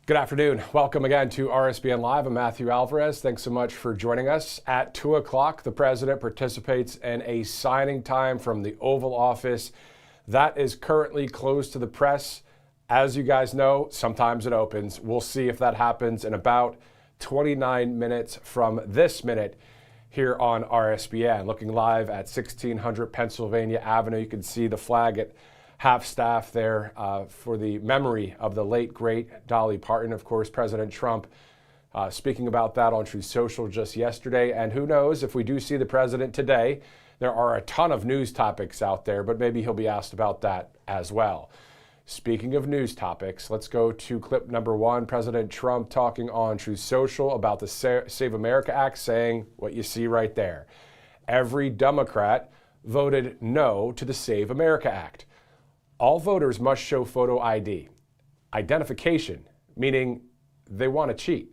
Good afternoon. Welcome again to RSBN Live. I'm Matthew Alvarez. Thanks so much for joining us. At 2 o'clock, the president participates in a signing time from the Oval Office. That is currently closed to the press. As you guys know, sometimes it opens. We'll see if that happens in about 29 minutes from this minute here on RSBN. Looking live at 1600 Pennsylvania Avenue. You can see the flag at half-staff there for the memory of the late, great Dolly Parton. Of course, President Trump speaking about that on Truth Social just yesterday. And who knows, if we do see the president today, there are a ton of news topics out there, but maybe he'll be asked about that as well. Speaking of news topics, let's go to clip number 1. President Trump talking on Truth Social about the Save America Act, saying what you see right there. Every Democrat voted no to the Save America Act. All voters must show photo ID. Identification, meaning they want to cheat.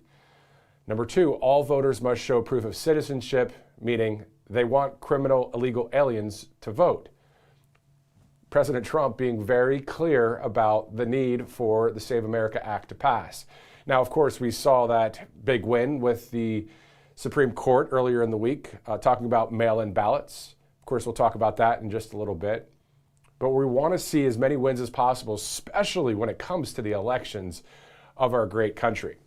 Number 2, all voters must show proof of citizenship, meaning they want criminal illegal aliens to vote. President Trump being very clear about the need for the Save America Act to pass. Now, of course, we saw that big win with the Supreme Court earlier in the week, talking about mail-in ballots. Of course, we'll talk about that in just a little bit. But we want to see as many wins as possible, especially when it comes to the elections of our great country.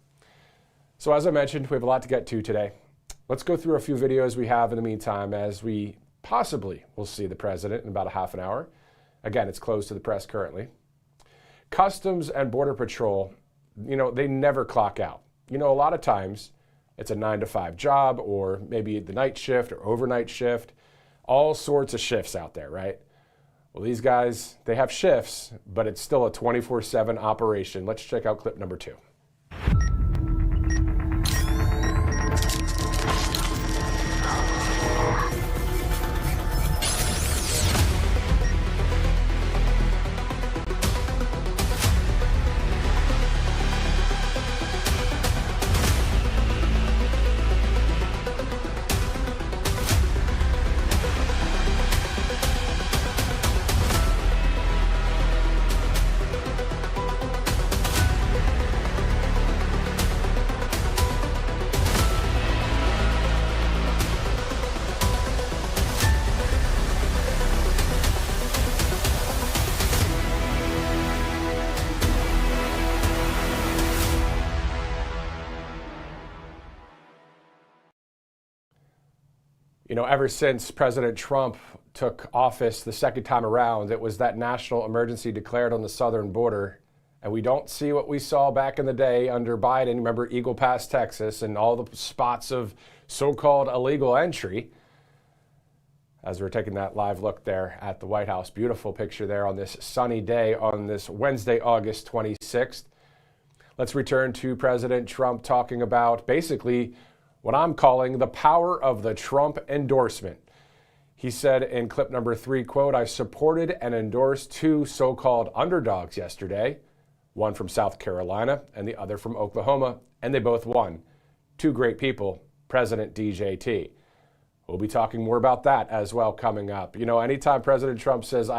So as I mentioned, we have a lot to get to today. Let's go through a few videos we have in the meantime as we possibly will see the president in about a half an hour. Again, it's closed to the press currently. Customs and Border Patrol, they never clock out. A lot of times it's a 9-to-5 job, or maybe the night shift or overnight shift, all sorts of shifts out there, right? Well, these guys, they have shifts, but it's still a 24/7 operation. Let's check out clip number 2. Ever since President Trump took office the second time around, it was that national emergency declared on the southern border. And we don't see what we saw back in the day under Biden. Remember Eagle Pass, Texas, and all the spots of so-called illegal entry. As we're taking that live look there at the White House. Beautiful picture there on this sunny day on this Wednesday, August 26th. Let's return to President Trump talking about basically what I'm calling the power of the Trump endorsement. He said in clip number 3, quote, "I supported and endorsed 2 so-called underdogs yesterday, one from South Carolina and the other from Oklahoma, and they both won. 2 great people, President DJT." We'll be talking more about that as well coming up. Anytime President Trump says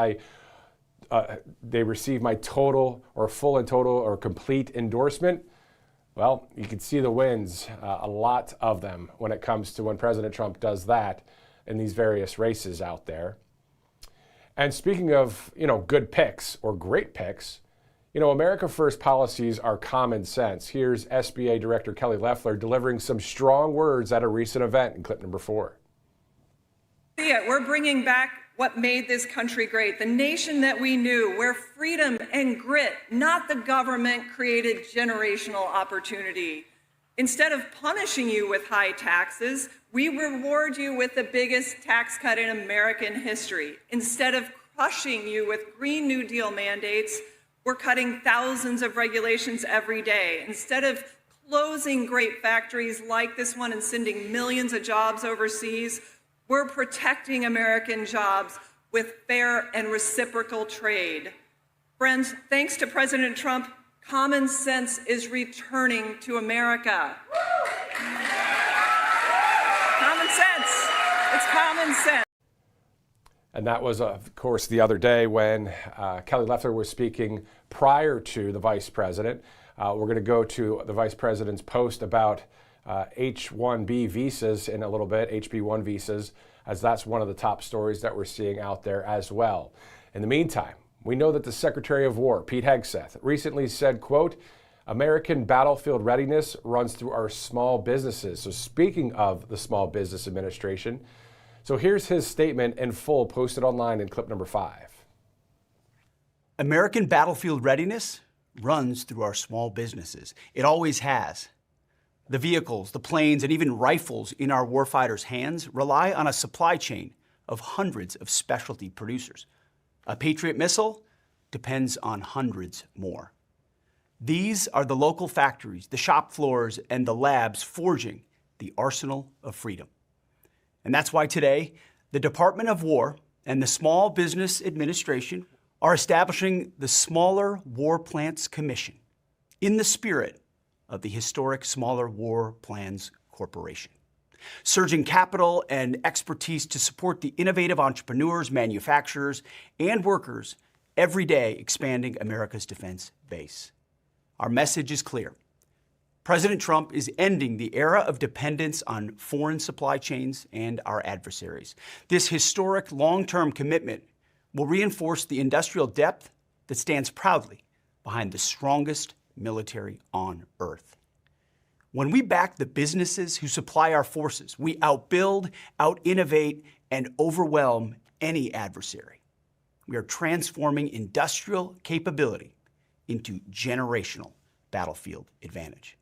they receive my total or full and total or complete endorsement, well, you can see the wins, a lot of them, when it comes to when President Trump does that in these various races out there. And speaking of, good picks or great picks, America First policies are common sense. Here's SBA Director Kelly Loeffler delivering some strong words at a recent event in clip number 4. We're bringing back what made this country great, the nation that we knew, where freedom and grit, not the government, created generational opportunity. Instead of punishing you with high taxes, we reward you with the biggest tax cut in American history. Instead of crushing you with Green New Deal mandates, we're cutting thousands of regulations every day. Instead of closing great factories like this one and sending millions of jobs overseas, we're protecting American jobs with fair and reciprocal trade. Friends, thanks to President Trump, common sense is returning to America. Common sense. It's common sense. And that was, of course, the other day when Kelly Loeffler was speaking prior to the vice president. We're going to go to the Vice President's post about H-1B visas in a little bit, HB1 visas, as that's one of the top stories that we're seeing out there as well. In the meantime, we know that the Secretary of War, Pete Hegseth, recently said, quote, American battlefield readiness runs through our small businesses. So speaking of the Small Business Administration, so here's his statement in full, posted online in clip number 5. American battlefield readiness runs through our small businesses. It always has. The vehicles, the planes, and even rifles in our warfighters' hands rely on a supply chain of hundreds of specialty producers. A Patriot missile depends on hundreds more. These are the local factories, the shop floors, and the labs forging the arsenal of freedom. And that's why today, the Department of War and the Small Business Administration are establishing the Smaller War Plants Commission in the spirit of the historic Smaller War Plans Corporation, surging capital and expertise to support the innovative entrepreneurs, manufacturers, and workers every day expanding America's defense base. Our message is clear. President Trump is ending the era of dependence on foreign supply chains and our adversaries. This historic long-term commitment will reinforce the industrial depth that stands proudly behind the strongest military on earth. When we back the businesses who supply our forces, we outbuild, out-innovate, and overwhelm any adversary. We are transforming industrial capability into generational battlefield advantage.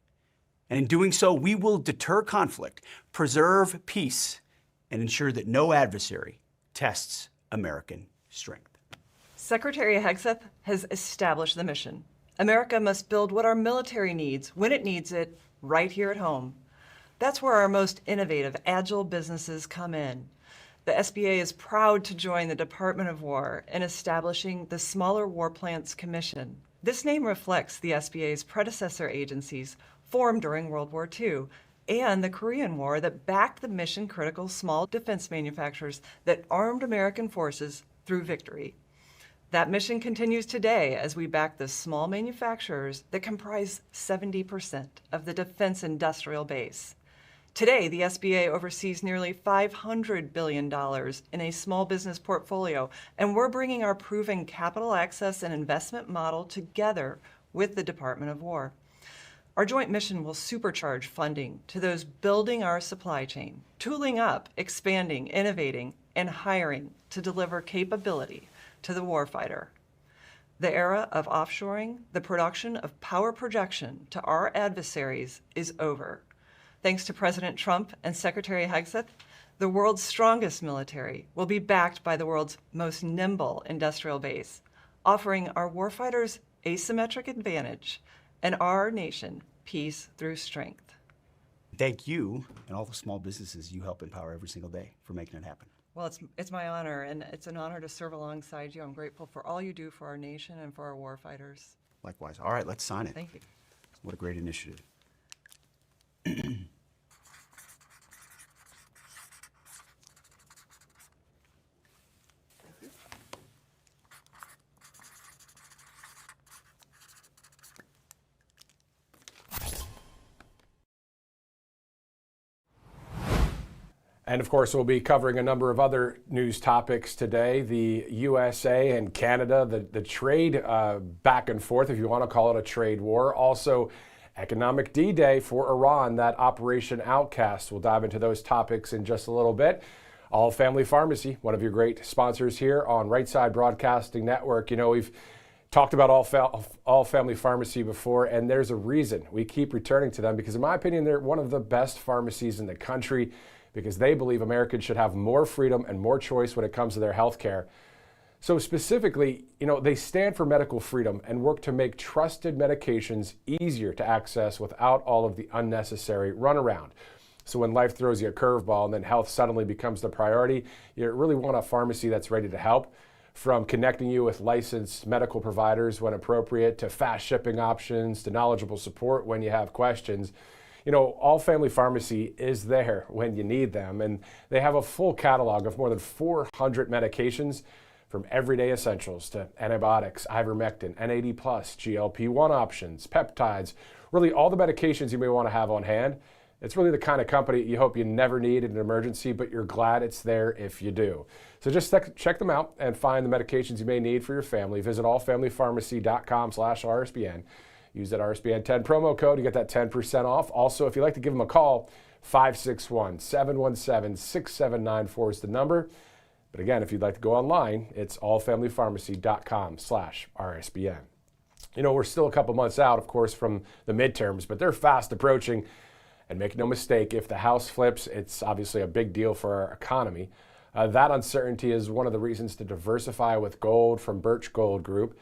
And in doing so, we will deter conflict, preserve peace, and ensure that no adversary tests American strength. Secretary Hegseth has established the mission. America must build what our military needs when it needs it right here at home. That's where our most innovative, agile businesses come in. The SBA is proud to join the Department of War in establishing the Smaller War Plants Commission. This name reflects the SBA's predecessor agencies formed during World War II and the Korean War that backed the mission-critical small defense manufacturers that armed American forces through victory. That mission continues today as we back the small manufacturers that comprise 70% of the defense industrial base. Today, the SBA oversees nearly $500 billion in a small business portfolio, and we're bringing our proven capital access and investment model together with the Department of War. Our joint mission will supercharge funding to those building our supply chain, tooling up, expanding, innovating, and hiring to deliver capability to the warfighter. The era of offshoring the production of power projection to our adversaries is over. Thanks to President Trump and Secretary Hegseth, the world's strongest military will be backed by the world's most nimble industrial base, offering our warfighters asymmetric advantage and our nation peace through strength. Thank you and all the small businesses you help empower every single day for making it happen. Well, it's my honor, and it's an honor to serve alongside you. I'm grateful for all you do for our nation and for our warfighters. Likewise. All right, let's sign it. Thank you. What a great initiative. And of course, we'll be covering a number of other news topics today. The USA and Canada, the trade back and forth, if you want to call it a trade war. Also, economic D-Day for Iran, that Operation Outcast. We'll dive into those topics in just a little bit. All Family Pharmacy, one of your great sponsors here on Right Side Broadcasting Network. You know, we've talked about All Family Pharmacy before, and there's a reason we keep returning to them, because in my opinion, they're one of the best pharmacies in the country, because they believe Americans should have more freedom and more choice when it comes to their health care. So specifically, you know, they stand for medical freedom and work to make trusted medications easier to access without all of the unnecessary runaround. So when life throws you a curveball and then health suddenly becomes the priority, you really want a pharmacy that's ready to help. From connecting you with licensed medical providers when appropriate, to fast shipping options, to knowledgeable support when you have questions. You know, All Family Pharmacy is there when you need them, and they have a full catalog of more than 400 medications From everyday essentials to antibiotics, ivermectin, NAD+, GLP-1 options, peptides, really all the medications you may want to have on hand. It's really the kind of company you hope you never need in an emergency, but you're glad it's there if you do. So just check them out and find the medications you may need for your family. Visit allfamilypharmacy.com/RSBN. Use that RSBN10 promo code to get that 10% off. Also, if you'd like to give them a call, 561-717-6794 is the number. But again, if you'd like to go online, it's allfamilypharmacy.com/RSBN. You know, we're still a couple months out, of course, from the midterms, but they're fast approaching. And make no mistake, if the House flips, it's obviously a big deal for our economy. That uncertainty is one of the reasons to diversify with gold from Birch Gold Group.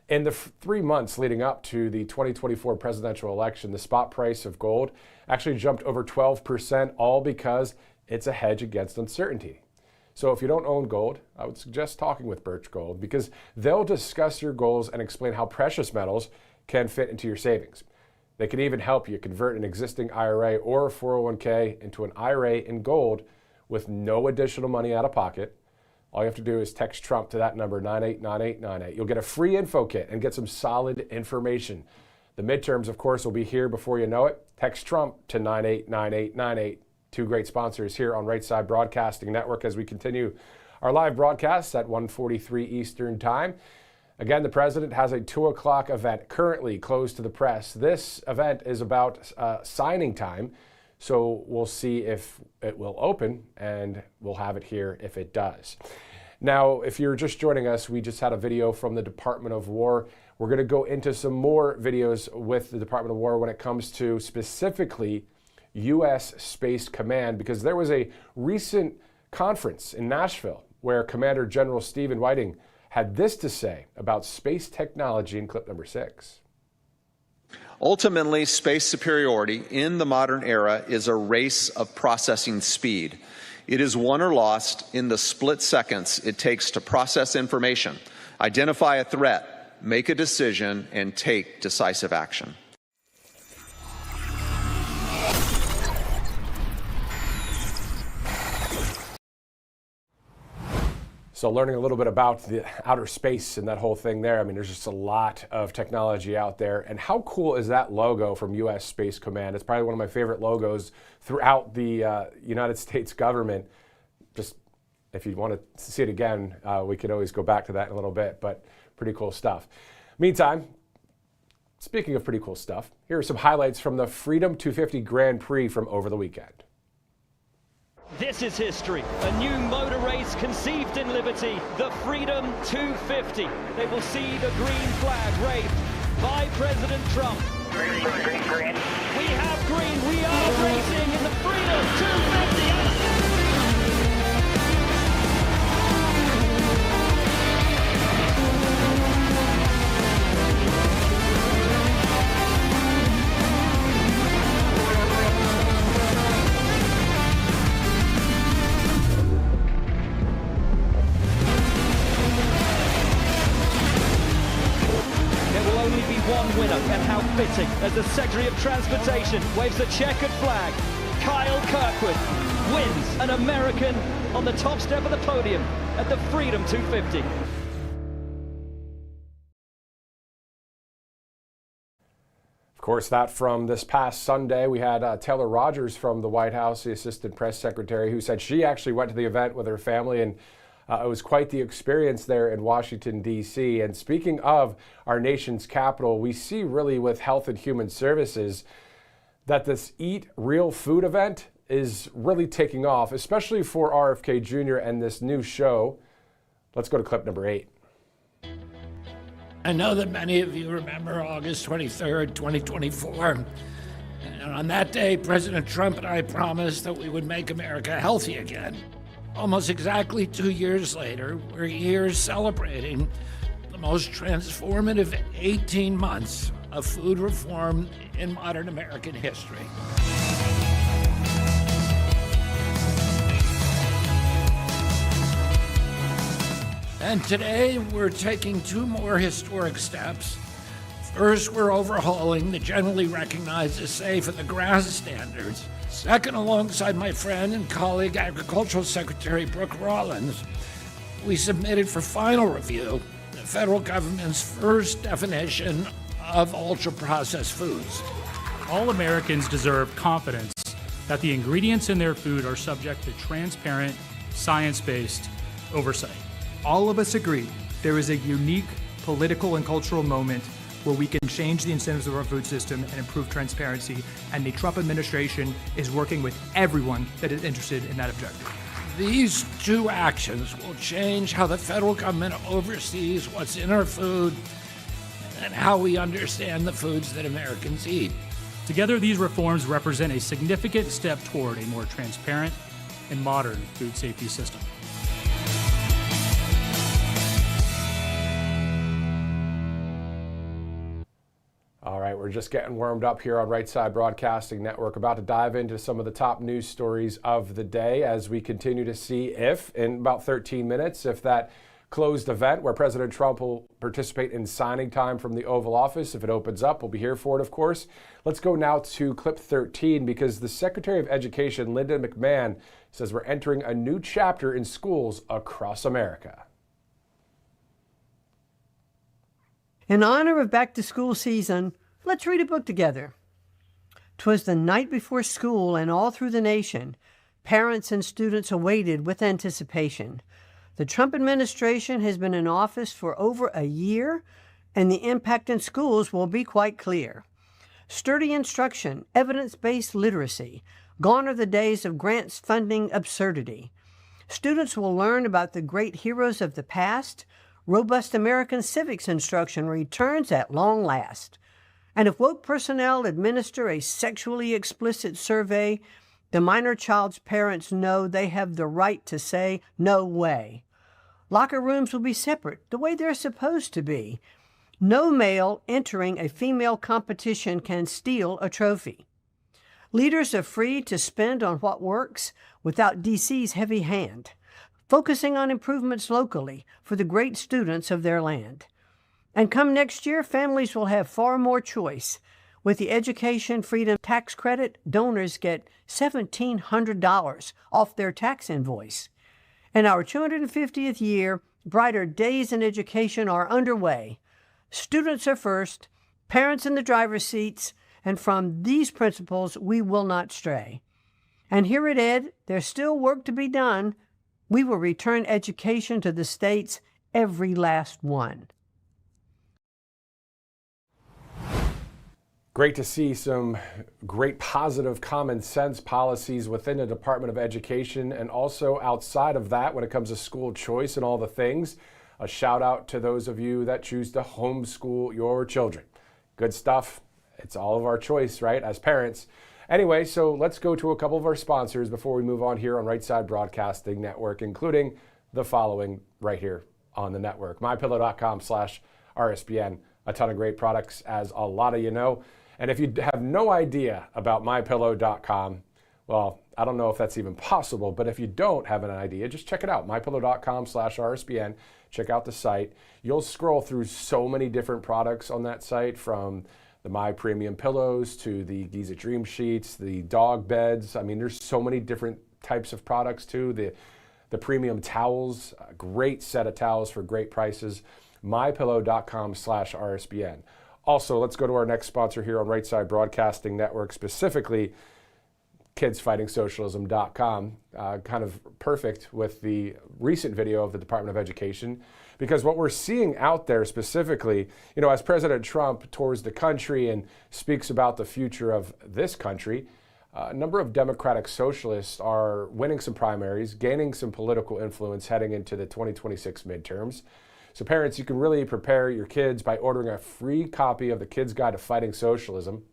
In the 3 months leading up to the 2024 presidential election, the spot price of gold actually jumped over 12%, all because it's a hedge against uncertainty. So if you don't own gold, I would suggest talking with Birch Gold because they'll discuss your goals and explain how precious metals can fit into your savings. They can even help you convert an existing IRA or a 401k into an IRA in gold with no additional money out of pocket. All you have to do is text Trump to that number, 989898. You'll get a free info kit and get some solid information. The midterms, of course, will be here before you know it. Text Trump to 989898. Two great sponsors here on Right Side Broadcasting Network as we continue our live broadcasts at 1:43 Eastern Time. Again, the president has a 2 o'clock event currently closed to the press. This event is about signing time, so we'll see if it will open, and we'll have it here if it does. Now, if you're just joining us, we just had a video from the Department of War. We're going to go into some more videos with the Department of War when it comes to specifically U.S. Space Command, because there was a recent conference in Nashville where Commander General Stephen Whiting had this to say about space technology in clip number 6. Ultimately, space superiority in the modern era is a race of processing speed. It is won or lost in the split seconds it takes to process information, identify a threat, make a decision, and take decisive action. So learning a little bit about the outer space and that whole thing there, I mean, there's just a lot of technology out there. And how cool is that logo from U.S. Space Command? It's probably one of my favorite logos throughout the United States government. Just if you want to see it again, we could always go back to that in a little bit, but pretty cool stuff. Meantime, speaking of pretty cool stuff, here are some highlights from the Freedom 250 Grand Prix from over the weekend. This is history, a new motor race conceived in liberty, the Freedom 250. They will see the green flag waved by President Trump. Green. We have green, we are racing in the Freedom 250. One winner, and how fitting as the Secretary of Transportation waves a checkered flag. Kyle Kirkwood wins an American on the top step of the podium at the Freedom 250. Of course, that from this past Sunday, we had Taylor Rogers from the White House, the Assistant Press Secretary, who said she actually went to the event with her family, and it was quite the experience there in Washington, D.C. And speaking of our nation's capital, we see really with Health and Human Services that this Eat Real Food event is really taking off, especially for RFK Jr. and this new show. Let's go to clip number 8. I know that many of you remember August 23rd, 2024. And on that day, President Trump and I promised that we would make America healthy again. Almost exactly 2 years later, we're here celebrating the most transformative 18 months of food reform in modern American history. And today, we're taking 2 more historic steps. First, we're overhauling the generally recognized as safe and the grass standards. Second, alongside my friend and colleague, Agricultural Secretary Brooke Rollins, we submitted for final review the federal government's first definition of ultra-processed foods. All Americans deserve confidence that the ingredients in their food are subject to transparent, science-based oversight. All of us agree there is a unique political and cultural moment where we can change the incentives of our food system and improve transparency, and the Trump administration is working with everyone that is interested in that objective. These two actions will change how the federal government oversees what's in our food and how we understand the foods that Americans eat. Together, these reforms represent a significant step toward a more transparent and modern food safety system. All right, we're just getting warmed up here on Right Side Broadcasting Network, about to dive into some of the top news stories of the day as we continue to see if, in about 13 minutes, if that closed event where President Trump will participate in signing time from the Oval Office, if it opens up, we'll be here for it, of course. Let's go now to clip 13 because the Secretary of Education, Linda McMahon, says we're entering a new chapter in schools across America. In honor of back-to-school season, let's read a book together. 'Twas the night before school, and all through the nation, parents and students awaited with anticipation. The Trump administration has been in office for over a year, and the impact in schools will be quite clear. Sturdy instruction, evidence-based literacy, gone are the days of grants funding absurdity. Students will learn about the great heroes of the past. Robust American civics instruction returns at long last. And if woke personnel administer a sexually explicit survey, the minor child's parents know they have the right to say, no way. Locker rooms will be separate, the way they're supposed to be. No male entering a female competition can steal a trophy. Leaders are free to spend on what works without DC's heavy hand, focusing on improvements locally for the great students of their land. And come next year, families will have far more choice. With the Education Freedom Tax Credit, donors get $1,700 off their tax invoice. In our 250th year, brighter days in education are underway. Students are first, parents in the driver's seats, and from these principles, we will not stray. And here at Ed, there's still work to be done. We will return education to the states, every last one. Great to see some great positive common sense policies within the Department of Education and also outside of that when it comes to school choice and all the things. A shout out to those of you that choose to homeschool your children. Good stuff. It's all of our choice, right, as parents. Anyway, so let's go to a couple of our sponsors before we move on here on Right Side Broadcasting Network, including the following right here on the network. MyPillow.com/RSBN. A ton of great products, as a lot of you know. And if you have no idea about MyPillow.com, well, I don't know if that's even possible, but if you don't have an idea, just check it out. MyPillow.com/RSBN. Check out the site. You'll scroll through so many different products on that site, from the My Premium Pillows to the Giza Dream Sheets, the dog beds. I mean, there's so many different types of products too. The premium towels, a great set of towels for great prices. MyPillow.com/RSBN. Also, let's go to our next sponsor here on Right Side Broadcasting Network, specifically KidsFightingSocialism.com. Kind of perfect with the recent video of the Department of Education, because what we're seeing out there specifically, you know, as President Trump tours the country and speaks about the future of this country, a number of Democratic socialists are winning some primaries, gaining some political influence heading into the 2026 midterms. So parents, you can really prepare your kids by ordering a free copy of the Kids Guide to Fighting Socialism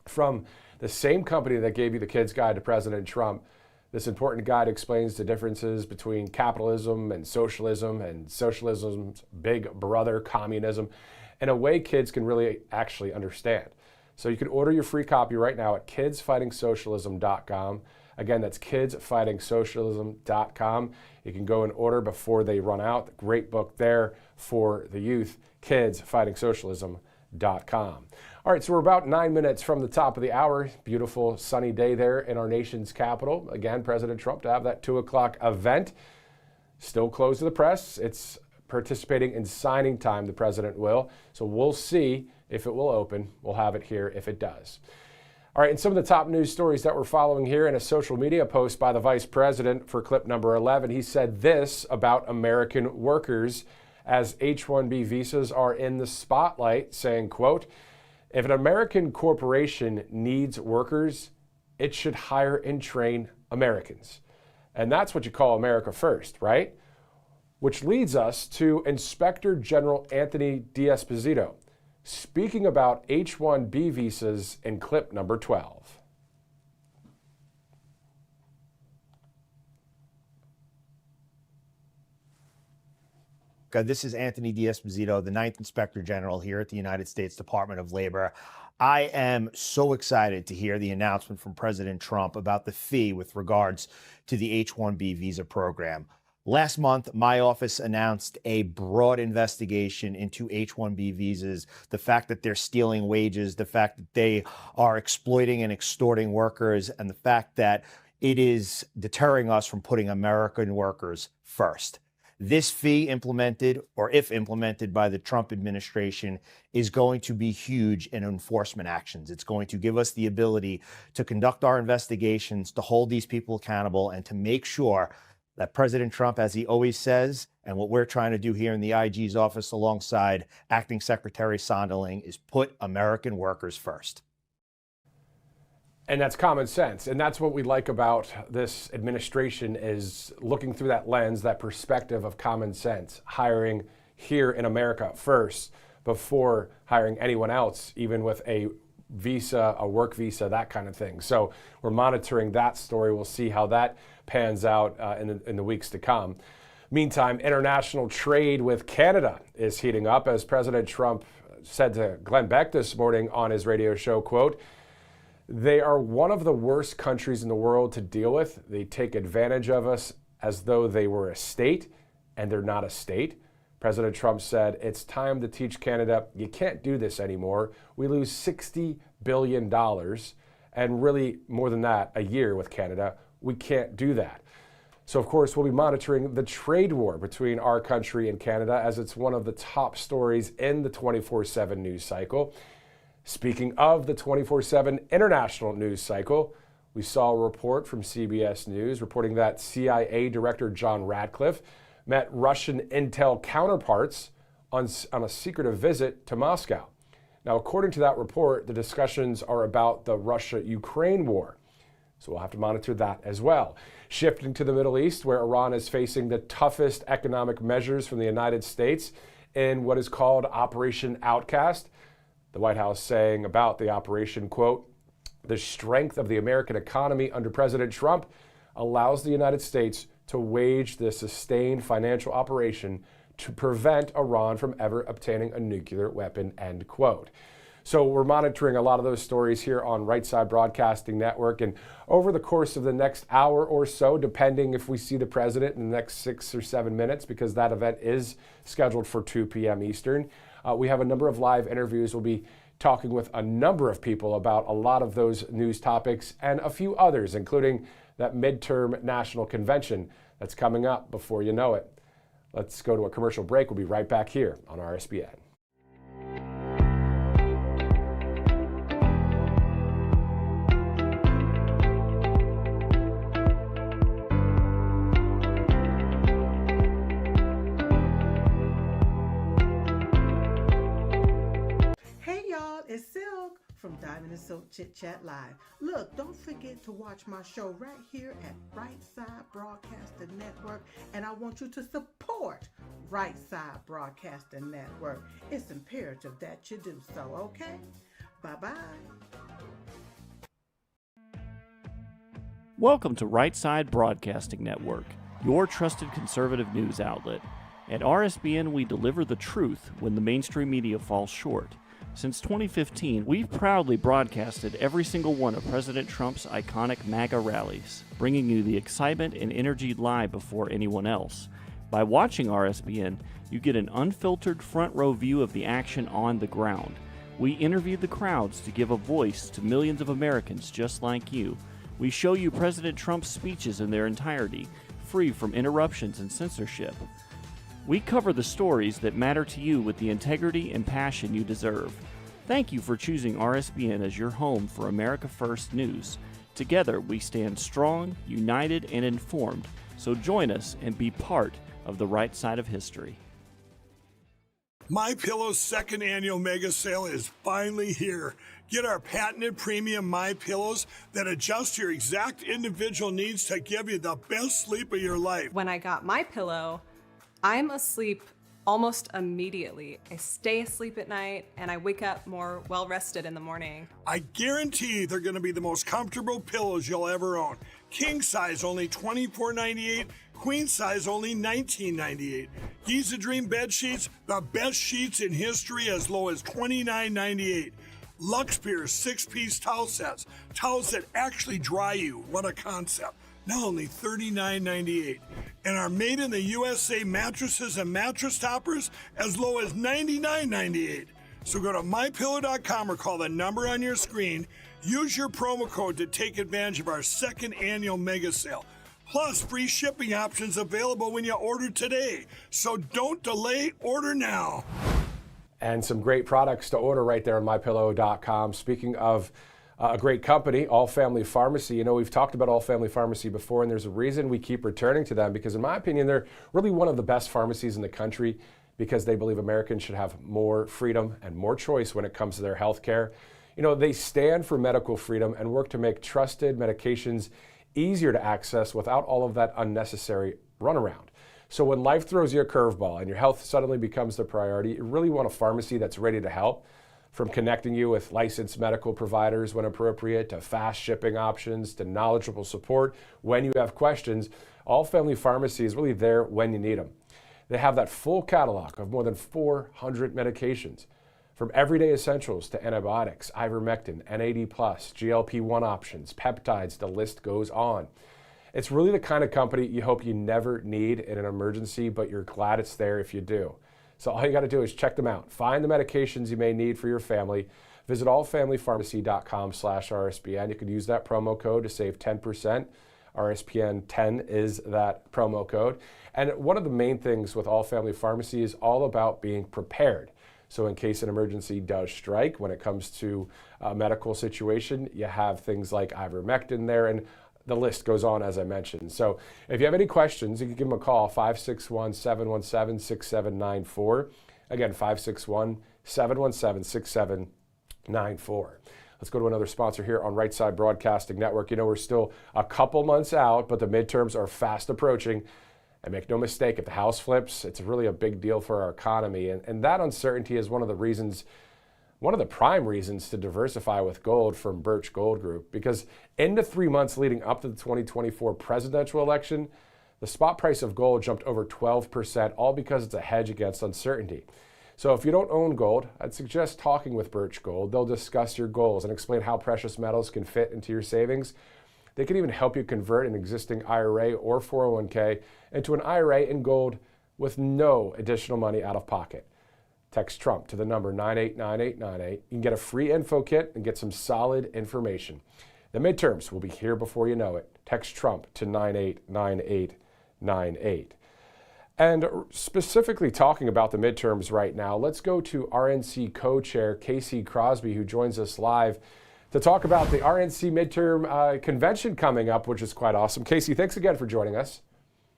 from the same company that gave you the Kids Guide to President Trump. This important guide explains the differences between capitalism and socialism's big brother, communism, in a way kids can really actually understand. So you can order your free copy right now at KidsFightingSocialism.com. Again, that's KidsFightingSocialism.com. You can go and order before they run out. Great book there for the youth, KidsFightingSocialism.com. All right, so we're about 9 minutes from the top of the hour. Beautiful sunny day there in our nation's capital. Again, President Trump to have that 2 o'clock event. Still closed to the press. It's participating in signing time, the president will. So we'll see if it will open. We'll have it here if it does. All right, and some of the top news stories that we're following here in a social media post by the vice president for clip number 11. He said this about American workers as H-1B visas are in the spotlight, saying, quote, "If an American corporation needs workers, it should hire and train Americans." And that's what you call America first, right? Which leads us to Inspector General Anthony D'Esposito speaking about H-1B visas in clip number 12. This is Anthony D'Esposito, the 9th Inspector General here at the United States Department of Labor. I am so excited to hear the announcement from President Trump about the fee with regards to the H-1B visa program. Last month, my office announced a broad investigation into H-1B visas, the fact that they're stealing wages, the fact that they are exploiting and extorting workers, and the fact that it is deterring us from putting American workers first. This fee implemented, or if implemented by the Trump administration, is going to be huge in enforcement actions. It's going to give us the ability to conduct our investigations, to hold these people accountable, and to make sure that President Trump, as he always says, and what we're trying to do here in the IG's office alongside Acting Secretary Sonderling, is put American workers first. And that's common sense. And that's what we like about this administration, is looking through that lens, that perspective of common sense, hiring here in America first before hiring anyone else, even with a visa, a work visa, that kind of thing. So we're monitoring that story. We'll see how that pans out in the weeks to come. Meantime, international trade with Canada is heating up, as President Trump said to Glenn Beck this morning on his radio show, quote, "They are one of the worst countries in the world to deal with. They take advantage of us as though they were a state, and they're not a state." President Trump said, "It's time to teach Canada you can't do this anymore. We lose $60 billion, and really more than that a year with Canada. We can't do that." So, of course, we'll be monitoring the trade war between our country and Canada, as it's one of the top stories in the 24/7 news cycle. Speaking of the 24/7 international news cycle, we saw a report from CBS News reporting that CIA Director John Ratcliffe met Russian intel counterparts on a secretive visit to Moscow. Now, according to that report, the discussions are about the Russia-Ukraine war. So we'll have to monitor that as well. Shifting to the Middle East, where Iran is facing the toughest economic measures from the United States in what is called Operation Outcast. The White House saying about the operation, quote, "The strength of the American economy under President Trump allows the United States to wage this sustained financial operation to prevent Iran from ever obtaining a nuclear weapon," end quote. So we're monitoring a lot of those stories here on Right Side Broadcasting Network. And over the course of the next hour or so, depending if we see the president in the next 6 or 7 minutes, because that event is scheduled for 2 p.m. Eastern, we have a number of live interviews. We'll be talking with a number of people about a lot of those news topics and a few others, including that midterm national convention that's coming up before you know it. Let's go to a commercial break. We'll be right back here on RSBN. It's Silk from Diamond and Silk Chit Chat Live. Look, don't forget to watch my show right here at Right Side Broadcasting Network, and I want you to support Right Side Broadcasting Network. It's imperative that you do so, okay? Bye-bye. Welcome to Right Side Broadcasting Network, your trusted conservative news outlet. At RSBN, we deliver the truth when the mainstream media falls short. Since 2015, we've proudly broadcasted every single one of President Trump's iconic MAGA rallies, bringing you the excitement and energy live before anyone else. By watching RSBN, you get an unfiltered front row view of the action on the ground. We interview the crowds to give a voice to millions of Americans just like you. We show you President Trump's speeches in their entirety, free from interruptions and censorship. We cover the stories that matter to you with the integrity and passion you deserve. Thank you for choosing RSBN as your home for America First News. Together, we stand strong, united, and informed. So join us and be part of the right side of history. MyPillow's second annual mega sale is finally here. Get our patented premium MyPillows that adjust your exact individual needs to give you the best sleep of your life. When I got MyPillow, I'm asleep almost immediately. I stay asleep at night and I wake up more well-rested in the morning. I guarantee they're going to be the most comfortable pillows you'll ever own. King size only $24.98, queen size only $19.98. Giza Dream bed sheets, the best sheets in history, as low as $29.98. Lux Pierce 6-piece towel sets, towels that actually dry you. What a concept. Now only $39.98. And our made in the USA mattresses and mattress toppers as low as $99.98. So go to mypillow.com or call the number on your screen. Use your promo code to take advantage of our second annual mega sale. Plus, free shipping options available when you order today. So don't delay, order now. And some great products to order right there on mypillow.com. Speaking of a great company, All Family Pharmacy. You know, we've talked about All Family Pharmacy before, and there's a reason we keep returning to them because, in my opinion, they're really one of the best pharmacies in the country because they believe Americans should have more freedom and more choice when it comes to their health care. You know, they stand for medical freedom and work to make trusted medications easier to access without all of that unnecessary runaround. So when life throws you a curveball and your health suddenly becomes the priority, you really want a pharmacy that's ready to help. From connecting you with licensed medical providers when appropriate, to fast shipping options, to knowledgeable support when you have questions, All Family Pharmacy is really there when you need them. They have that full catalog of more than 400 medications, from everyday essentials to antibiotics, ivermectin, NAD+, GLP-1 options, peptides, the list goes on. It's really the kind of company you hope you never need in an emergency, but you're glad it's there if you do. So all you got to do is check them out. Find the medications you may need for your family. Visit allfamilypharmacy.com/RSBN. You can use that promo code to save 10%. RSPN 10 is that promo code. And one of the main things with All Family Pharmacy is all about being prepared. So in case an emergency does strike, when it comes to a medical situation, you have things like ivermectin there, and the list goes on, as I mentioned. So if you have any questions, you can give them a call, 561-717-6794. Again, 561-717-6794. Let's go to another sponsor here on Right Side Broadcasting Network. You know, we're still a couple months out, but the midterms are fast approaching. And make no mistake, if the House flips, it's really a big deal for our economy. And that uncertainty is one of the prime reasons to diversify with gold from Birch Gold Group, because in the 3 months leading up to the 2024 presidential election, the spot price of gold jumped over 12%, all because it's a hedge against uncertainty. So if you don't own gold, I'd suggest talking with Birch Gold. They'll discuss your goals and explain how precious metals can fit into your savings. They can even help you convert an existing IRA or 401k into an IRA in gold with no additional money out of pocket. Text Trump to the number 989898. You can get a free info kit and get some solid information. The midterms will be here before you know it. Text Trump to 989898. And specifically talking about the midterms right now, let's go to RNC co-chair Casey Crosby, who joins us live to talk about the RNC midterm convention coming up, which is quite awesome. Casey, thanks again for joining us.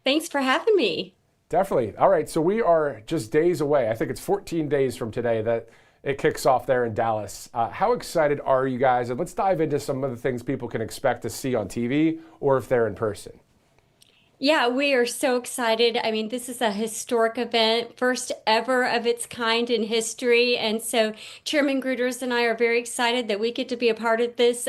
Thanks for having me. Definitely. All right, so we are just days away. I think it's 14 days from today that it kicks off there in Dallas. How excited are you guys? And let's dive into some of the things people can expect to see on TV or if they're in person. Yeah, we are so excited. I mean, this is a historic event, first ever of its kind in history. And so Chairman Gruters and I are very excited that we get to be a part of this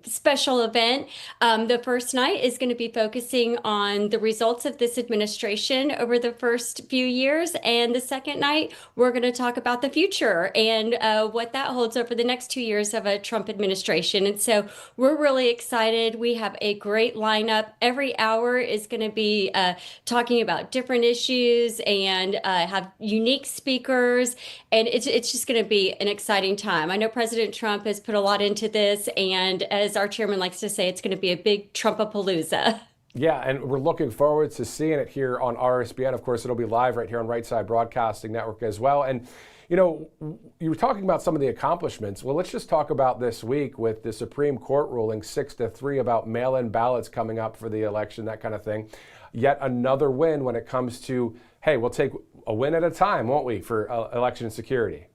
special event. The first night is going to be focusing on the results of this administration over the first few years. And the second night, we're going to talk about the future and what that holds over the next 2 years of a Trump administration. And so we're really excited. We have a great lineup. Every hour is going to be talking about different issues and have unique speakers, and it's just going to be an exciting time. I know President Trump has put a lot into this, and as our chairman likes to say, it's going to be a big Trumpapalooza. Yeah, and we're looking forward to seeing it here on RSBN. Of course, it'll be live right here on Right Side Broadcasting Network as well. And, you know, you were talking about some of the accomplishments. Well, let's just talk about this week with the Supreme Court ruling 6-3 about mail-in ballots coming up for the election, that kind of thing. Yet another win when it comes to, hey, we'll take a win at a time, won't we, for election security?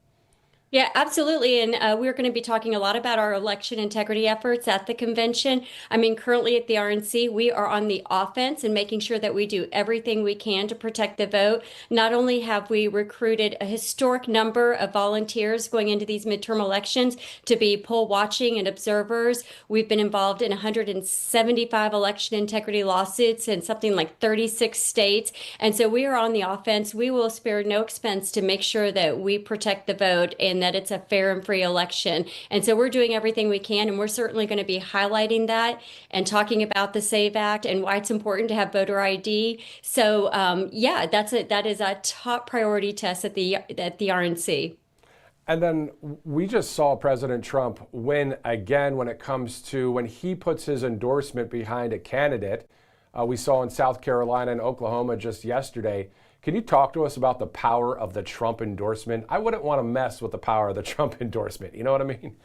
Yeah, absolutely. And we're going to be talking a lot about our election integrity efforts at the convention. I mean, currently at the RNC, we are on the offense and making sure that we do everything we can to protect the vote. Not only have we recruited a historic number of volunteers going into these midterm elections to be poll watching and observers, we've been involved in 175 election integrity lawsuits in something like 36 states. And so we are on the offense. We will spare no expense to make sure that we protect the vote and that it's a fair and free election. And so we're doing everything we can, and we're certainly going to be highlighting that and talking about the SAVE Act and why it's important to have voter ID. So yeah, that is a top priority test at the RNC. And then we just saw President Trump win again when it comes to when he puts his endorsement behind a candidate. We saw in South Carolina and Oklahoma just yesterday. Can you talk to us about the power of the Trump endorsement? I wouldn't want to mess with the power of the Trump endorsement. You know what I mean?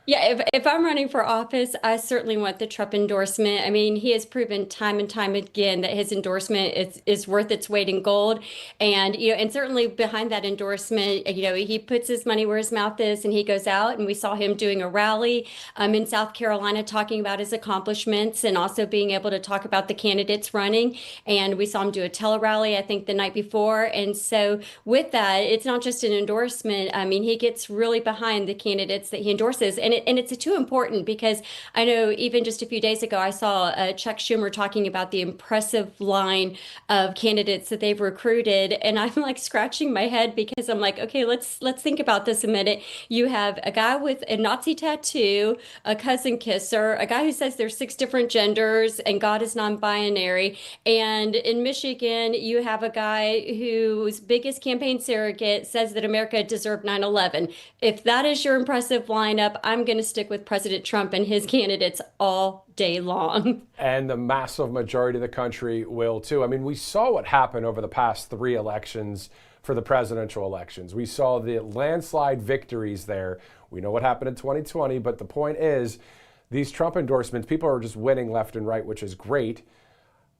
Yeah, if I'm running for office, I certainly want the Trump endorsement. I mean, he has proven time and time again that his endorsement is worth its weight in gold. And, you know, and certainly behind that endorsement, you know, he puts his money where his mouth is and he goes out, and we saw him doing a rally in South Carolina talking about his accomplishments and also being able to talk about the candidates running. And we saw him do a tele-rally, I think, the night before. And so with that, it's not just an endorsement. I mean, he gets really behind the candidates that he endorses. And it's too important because I know even just a few days ago, I saw Chuck Schumer talking about the impressive line of candidates that they've recruited. And I'm like scratching my head because I'm like, okay, let's think about this a minute. You have a guy with a Nazi tattoo, a cousin kisser, a guy who says there's 6 different genders and God is non-binary. And in Michigan, you have a guy whose biggest campaign surrogate says that America deserved 9/11. If that is your impressive lineup, I'm going to stick with President Trump and his candidates all day long. And the massive majority of the country will too. I mean, we saw what happened over the past 3 elections for the presidential elections. We saw the landslide victories there. We know what happened in 2020, but the point is these Trump endorsements, people are just winning left and right, which is great.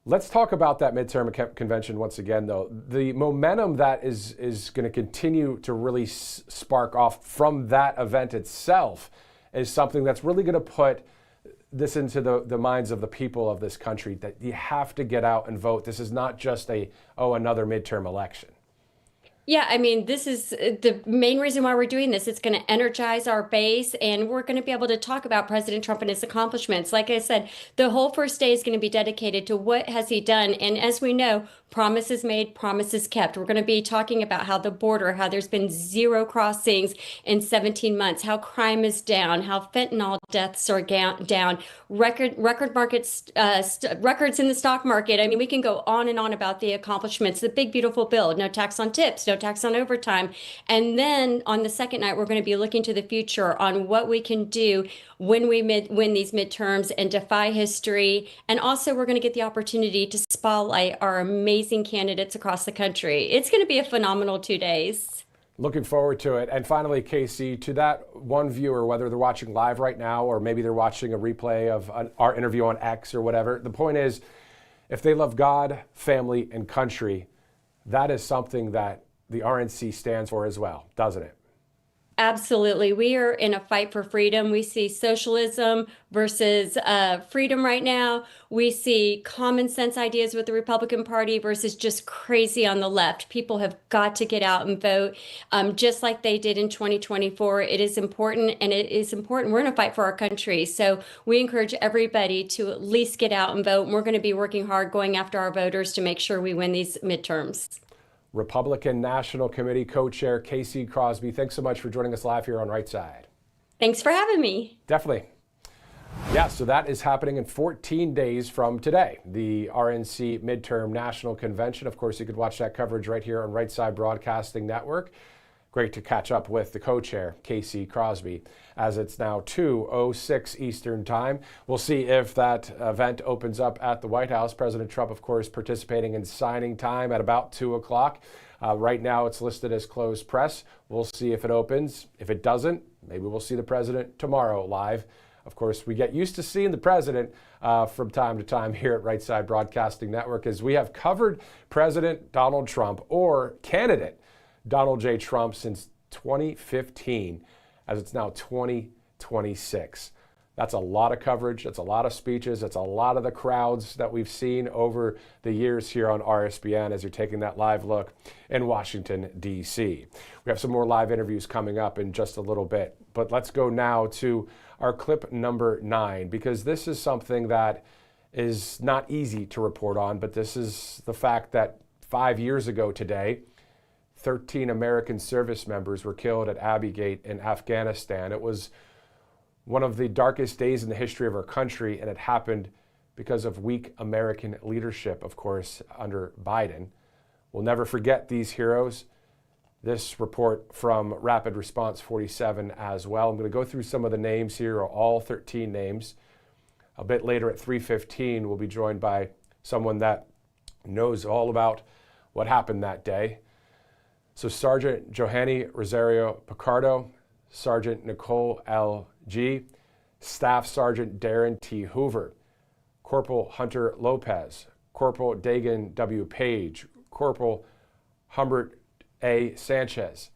Let's talk about that midterm convention once again, though. The momentum that is going to continue to really spark off from that event itself is something that's really going to put this into the minds of the people of this country, that you have to get out and vote. This is not just another midterm election. Yeah, I mean, this is the main reason why we're doing this. It's going to energize our base, and we're going to be able to talk about President Trump and his accomplishments. Like I said, the whole first day is going to be dedicated to what has he done. And as we know, promises made, promises kept. We're going to be talking about how the border, how there's been 0 crossings in 17 months, how crime is down, how fentanyl deaths are down, record markets, records in the stock market. I mean, we can go on and on about the accomplishments. The big, beautiful bill, no tax on tips, no tax on overtime. And then on the second night, we're going to be looking to the future on what we can do when we win these midterms and defy history. And also, we're going to get the opportunity to spotlight our amazing candidates across the country. It's going to be a phenomenal 2 days. Looking forward to it. And finally, Casey, to that one viewer, whether they're watching live right now or maybe they're watching a replay of our interview on X or whatever, the point is, if they love God, family, and country, that is something that the RNC stands for as well, doesn't it? Absolutely. We are in a fight for freedom. We see socialism versus freedom right now. We see common sense ideas with the Republican Party versus just crazy on the left. People have got to get out and vote just like they did in 2024. It is important, and it is important. We're in a fight for our country. So we encourage everybody to at least get out and vote. And we're going to be working hard going after our voters to make sure we win these midterms. Republican National Committee Co-Chair Casey Crosby, thanks so much for joining us live here on Right Side. Thanks for having me. Definitely. Yeah, so that is happening in 14 days from today, the RNC Midterm National Convention. Of course, you could watch that coverage right here on Right Side Broadcasting Network. Great to catch up with the co-chair, Casey Crosby, as it's now 2:06 Eastern Time. We'll see if that event opens up at the White House. President Trump, of course, participating in signing time at about 2 o'clock. Right now, it's listed as closed press. We'll see if it opens. If it doesn't, maybe we'll see the president tomorrow live. Of course, we get used to seeing the president from time to time here at Right Side Broadcasting Network, as we have covered President Donald Trump, or candidate Donald J. Trump, since 2015, as it's now 2026. That's a lot of coverage. That's a lot of speeches. That's a lot of the crowds that we've seen over the years here on RSBN as you're taking that live look in Washington, D.C. We have some more live interviews coming up in just a little bit. But let's go now to our clip number 9, because this is something that is not easy to report on, but this is the fact that 5 years ago today, 13 American service members were killed at Abbey Gate in Afghanistan. It was one of the darkest days in the history of our country, and it happened because of weak American leadership, of course, under Biden. We'll never forget these heroes. This report from Rapid Response 47 as well. I'm going to go through some of the names here, all 13 names. A bit later at 3:15, we'll be joined by someone that knows all about what happened that day. So Sergeant Johanny Rosario Picardo, Sergeant Nicole L. G., Staff Sergeant Darren T. Hoover, Corporal Hunter Lopez, Corporal Dagan W. Page, Corporal Humbert A. Sanchez,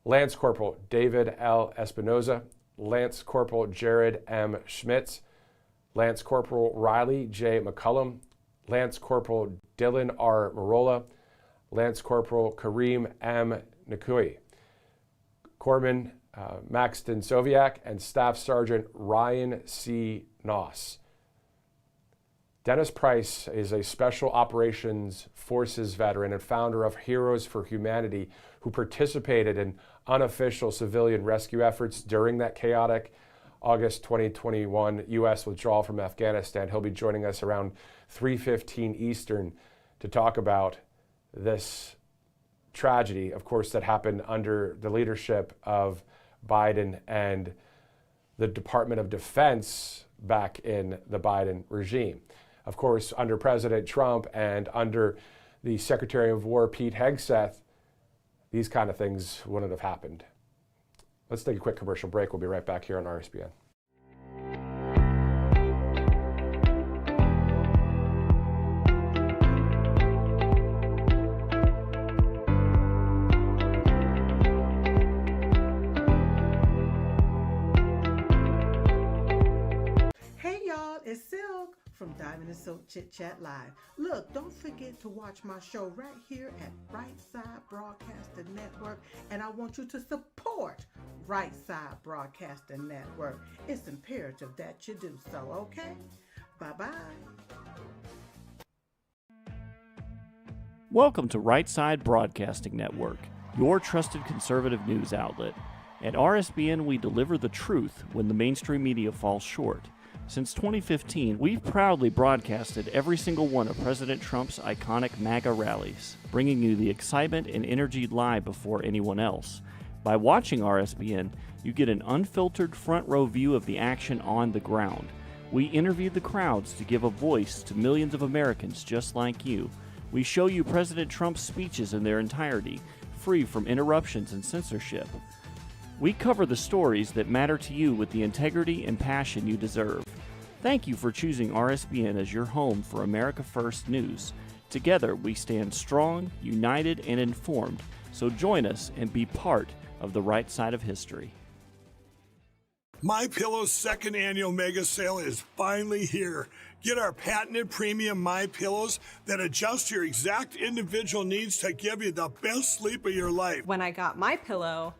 Lance Corporal David L. Espinoza, Lance Corporal Jared M. Schmitz, Lance Corporal Riley J. McCullum, Lance Corporal Dylan R. Marola, Lance Corporal Kareem M. Nakui, Corpsman Maxton Soviak, and Staff Sergeant Ryan C. Noss. Dennis Price is a Special Operations Forces veteran and founder of Heroes for Humanity, who participated in unofficial civilian rescue efforts during that chaotic August 2021 U.S. withdrawal from Afghanistan. He'll be joining us around 3:15 Eastern to talk about this tragedy, of course, that happened under the leadership of Biden and the Department of Defense back in the Biden regime. Of course, under President Trump and under the Secretary of War, Pete Hegseth, these kind of things wouldn't have happened. Let's take a quick commercial break. We'll be right back here on RSBN. It's Silk from Diamond and Silk Chit Chat Live. Look, don't forget to watch my show right here at Right Side Broadcasting Network, and I want you to support Right Side Broadcasting Network. It's imperative that you do so, okay? Bye-bye. Welcome to Right Side Broadcasting Network, your trusted conservative news outlet. At RSBN, we deliver the truth when the mainstream media falls short. Since 2015, we've proudly broadcasted every single one of President Trump's iconic MAGA rallies, bringing you the excitement and energy live before anyone else. By watching RSBN, you get an unfiltered front row view of the action on the ground. We interview the crowds to give a voice to millions of Americans just like you. We show you President Trump's speeches in their entirety, free from interruptions and censorship. We cover the stories that matter to you with the integrity and passion you deserve. Thank you for choosing RSBN as your home for America First news. Together, we stand strong, united, and informed. So join us and be part of the right side of history. MyPillow's second annual mega sale is finally here. Get our patented premium MyPillows that adjust your exact individual needs to give you the best sleep of your life. When I got MyPillow,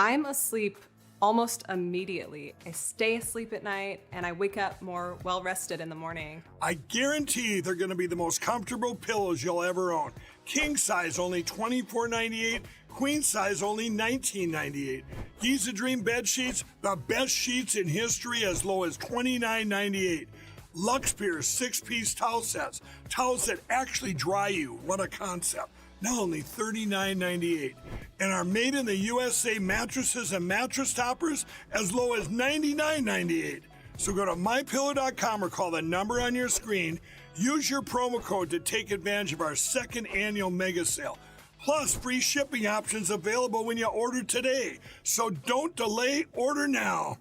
I'm asleep almost immediately. I stay asleep at night and I wake up more well-rested in the morning. I guarantee they're going to be the most comfortable pillows you'll ever own. King size only $24.98, queen size only $19.98. Giza Dream bed sheets, the best sheets in history, as low as $29.98. Lux Pierce 6-piece towel sets, towels that actually dry you. What a concept. now only $39.98. And our made in the USA mattresses and mattress toppers as low as $99.98. So go to mypillow.com or call the number on your screen. Use your promo code to take advantage of our second annual mega sale. Plus, free shipping options available when you order today. So don't delay, order now.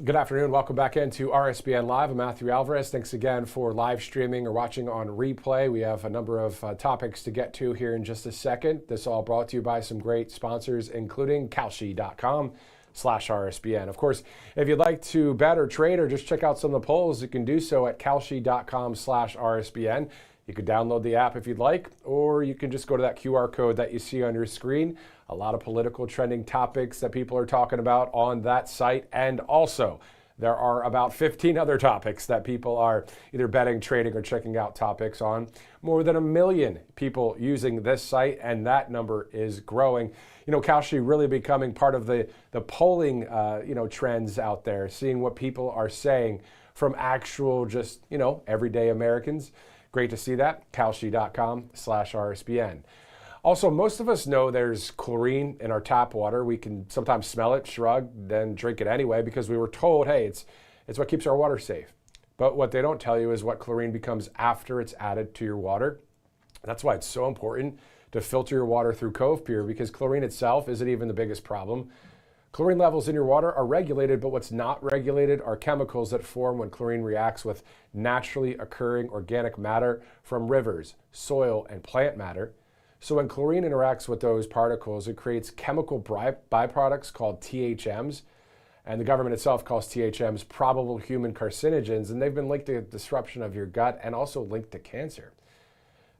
Good afternoon. Welcome back into RSBN Live. I'm Matthew Alvarez. Thanks again for live streaming or watching on replay. We have a number of topics to get to here in just a second. This all brought to you by some great sponsors, including Kalshi.com/RSBN. Of course, if you'd like to bet or trade or just check out some of the polls, you can do so at Kalshi.com/RSBN. You can download the app if you'd like, or you can just go to that QR code that you see on your screen. A lot of political trending topics that people are talking about on that site. And also, there are about 15 other topics that people are either betting, trading, or checking out topics on. More than 1 million people using this site, and that number is growing. You know, Kalshi really becoming part of the polling, trends out there, seeing what people are saying from actual just, everyday Americans. Great to see that. Kalshi.com/RSBN. Also, most of us know there's chlorine in our tap water. We can sometimes smell it, shrug, then drink it anyway because we were told, hey, it's what keeps our water safe. But what they don't tell you is what chlorine becomes after it's added to your water. That's why it's so important to filter your water through Cove Pure, because chlorine itself isn't even the biggest problem. Chlorine levels in your water are regulated, but what's not regulated are chemicals that form when chlorine reacts with naturally occurring organic matter from rivers, soil, and plant matter. So when chlorine interacts with those particles, it creates chemical byproducts called THMs, and the government itself calls THMs probable human carcinogens, and they've been linked to disruption of your gut and also linked to cancer.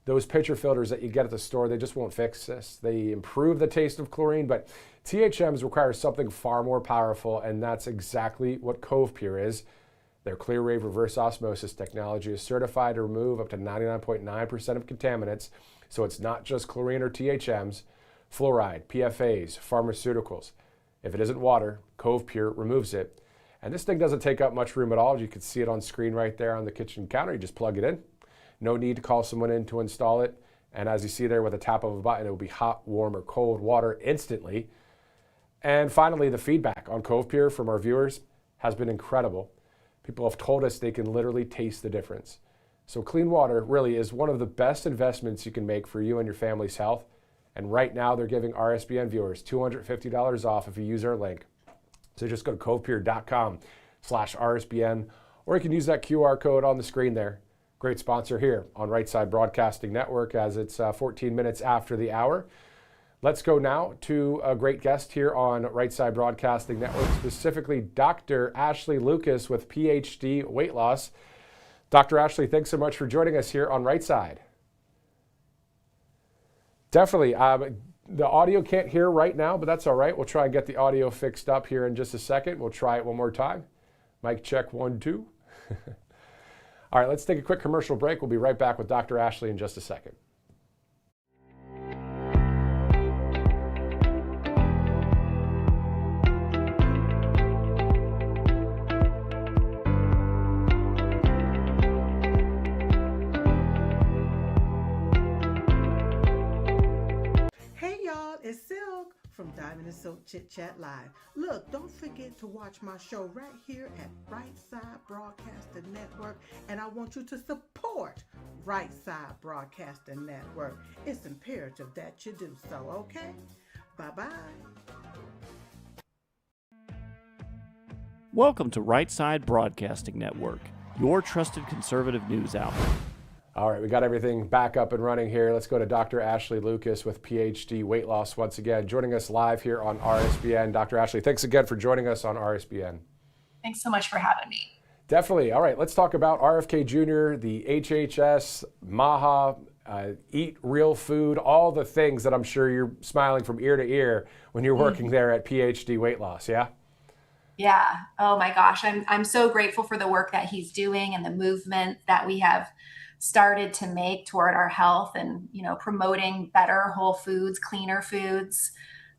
Those pitcher filters that you get at the store, they just won't fix this. They improve the taste of chlorine, but THMs require something far more powerful, and that's exactly what Cove Pure is. Their Clear Wave reverse osmosis technology is certified to remove up to 99.9% of contaminants, so it's not just chlorine or THMs, fluoride, PFAs, pharmaceuticals. If it isn't water, Cove Pure removes it. And this thing doesn't take up much room at all. You can see it on screen right there on the kitchen counter. You just plug it in. No need to call someone in to install it. And as you see there with a tap of a button, it will be hot, warm, or cold water instantly. And finally, the feedback on Cove Pure from our viewers has been incredible. People have told us they can literally taste the difference. So clean water really is one of the best investments you can make for you and your family's health. And right now they're giving RSBN viewers $250 off if you use our link. So just go to covepure.com/RSBN, or you can use that QR code on the screen there. Great sponsor here on Right Side Broadcasting Network as it's 14 minutes after the hour. Let's go now to a great guest here on Right Side Broadcasting Network, specifically Dr. Ashley Lucas with PhD Weight Loss. Dr. Ashley, thanks so much for joining us here on Right Side. Definitely. The audio can't hear right now, but that's all right. We'll try and get the audio fixed up here in just a second. We'll try it one more time. Mic check 1, 2. All right, let's take a quick commercial break. We'll be right back with Dr. Ashley in just a second. Hey y'all, it's Silk from Diamond and Silk Chit Chat Live. Look, don't forget to watch my show right here at Right Side Broadcasting Network, and I want you to support Right Side Broadcasting Network. It's imperative that you do so, okay? Bye-bye. Welcome to Right Side Broadcasting Network, your trusted conservative news outlet. All right, we got everything back up and running here. Let's go to Dr. Ashley Lucas with PhD Weight Loss once again, joining us live here on RSBN. Dr. Ashley, thanks again for joining us on RSBN. Thanks so much for having me. Definitely. All right, let's talk about RFK Jr., the HHS, MAHA, eat real food, all the things that I'm sure you're smiling from ear to ear when you're working there at PhD Weight Loss, yeah? Yeah. Oh my gosh. I'm so grateful for the work that he's doing and the movement that we have started to make toward our health and, promoting better whole foods, cleaner foods.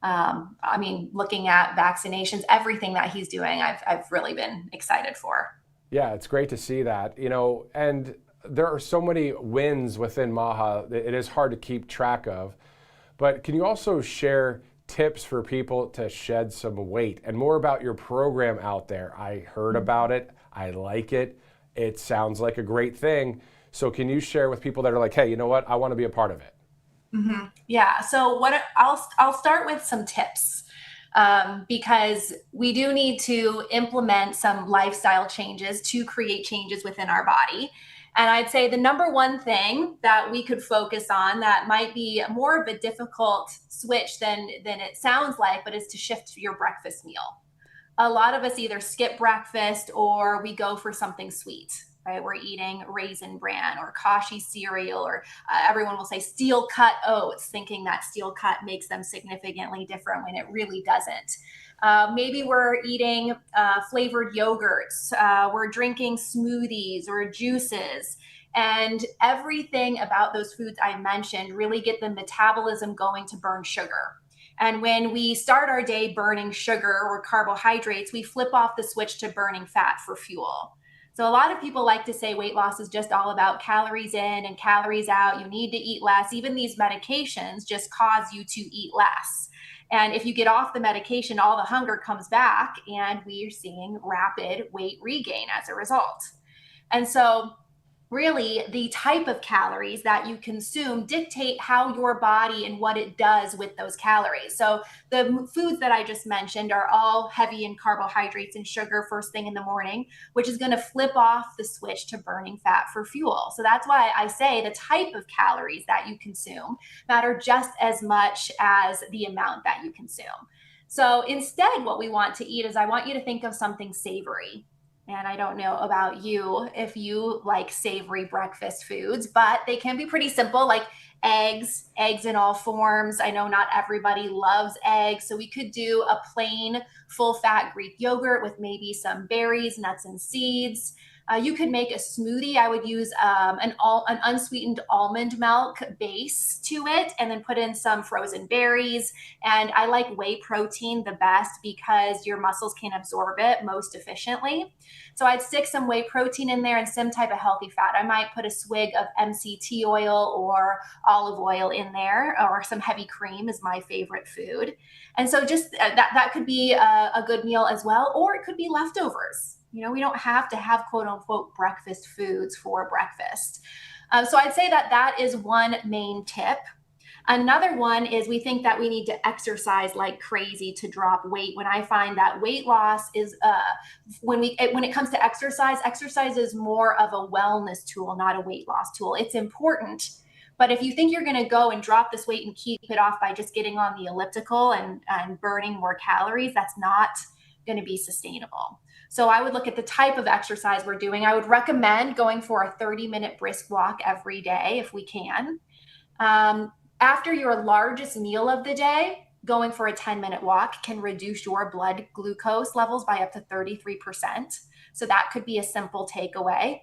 Looking at vaccinations, everything that he's doing, I've really been excited for. Yeah, it's great to see that, and there are so many wins within Maha that it is hard to keep track of. But can you also share tips for people to shed some weight and more about your program out there? I heard about it. I like it. It sounds like a great thing. So can you share with people that are like, hey, you know what? I want to be a part of it. Mm-hmm. Yeah. So I'll start with some tips. Because we do need to implement some lifestyle changes to create changes within our body. And I'd say the number one thing that we could focus on that might be more of a difficult switch than it sounds like, but is to shift your breakfast meal. A lot of us either skip breakfast or we go for something sweet. Right? We're eating Raisin Bran or Kashi cereal, or everyone will say steel cut oats, thinking that steel cut makes them significantly different when it really doesn't. Maybe we're eating flavored yogurts, we're drinking smoothies or juices, and everything about those foods I mentioned really get the metabolism going to burn sugar. And when we start our day burning sugar or carbohydrates, we flip off the switch to burning fat for fuel. So a lot of people like to say weight loss is just all about calories in and calories out. You need to eat less. Even these medications just cause you to eat less. And if you get off the medication, all the hunger comes back and we are seeing rapid weight regain as a result. And so really the type of calories that you consume dictate how your body and what it does with those calories. So the foods that I just mentioned are all heavy in carbohydrates and sugar first thing in the morning, which is going to flip off the switch to burning fat for fuel. So that's why I say the type of calories that you consume matter just as much as the amount that you consume. So instead, what we want to eat is I want you to think of something savory. And I don't know about you if you like savory breakfast foods, but they can be pretty simple, like eggs in all forms. I know not everybody loves eggs, so we could do a plain full-fat Greek yogurt with maybe some berries, nuts, and seeds. You could make a smoothie. I would use an unsweetened almond milk base to it and then put in some frozen berries. And I like whey protein the best because your muscles can absorb it most efficiently. So I'd stick some whey protein in there and some type of healthy fat. I might put a swig of MCT oil or olive oil in there, or some heavy cream is my favorite food. And so just that could be a good meal as well, or it could be leftovers. You know, we don't have to have quote unquote breakfast foods for breakfast. So I'd say that is one main tip. Another one is we think that we need to exercise like crazy to drop weight. When I find that weight loss is when it comes to exercise is more of a wellness tool, not a weight loss tool. It's important. But if you think you're going to go and drop this weight and keep it off by just getting on the elliptical and burning more calories, that's not going to be sustainable. So I would look at the type of exercise we're doing. I would recommend going for a 30-minute brisk walk every day if we can. After your largest meal of the day, going for a 10-minute walk can reduce your blood glucose levels by up to 33%. So that could be a simple takeaway.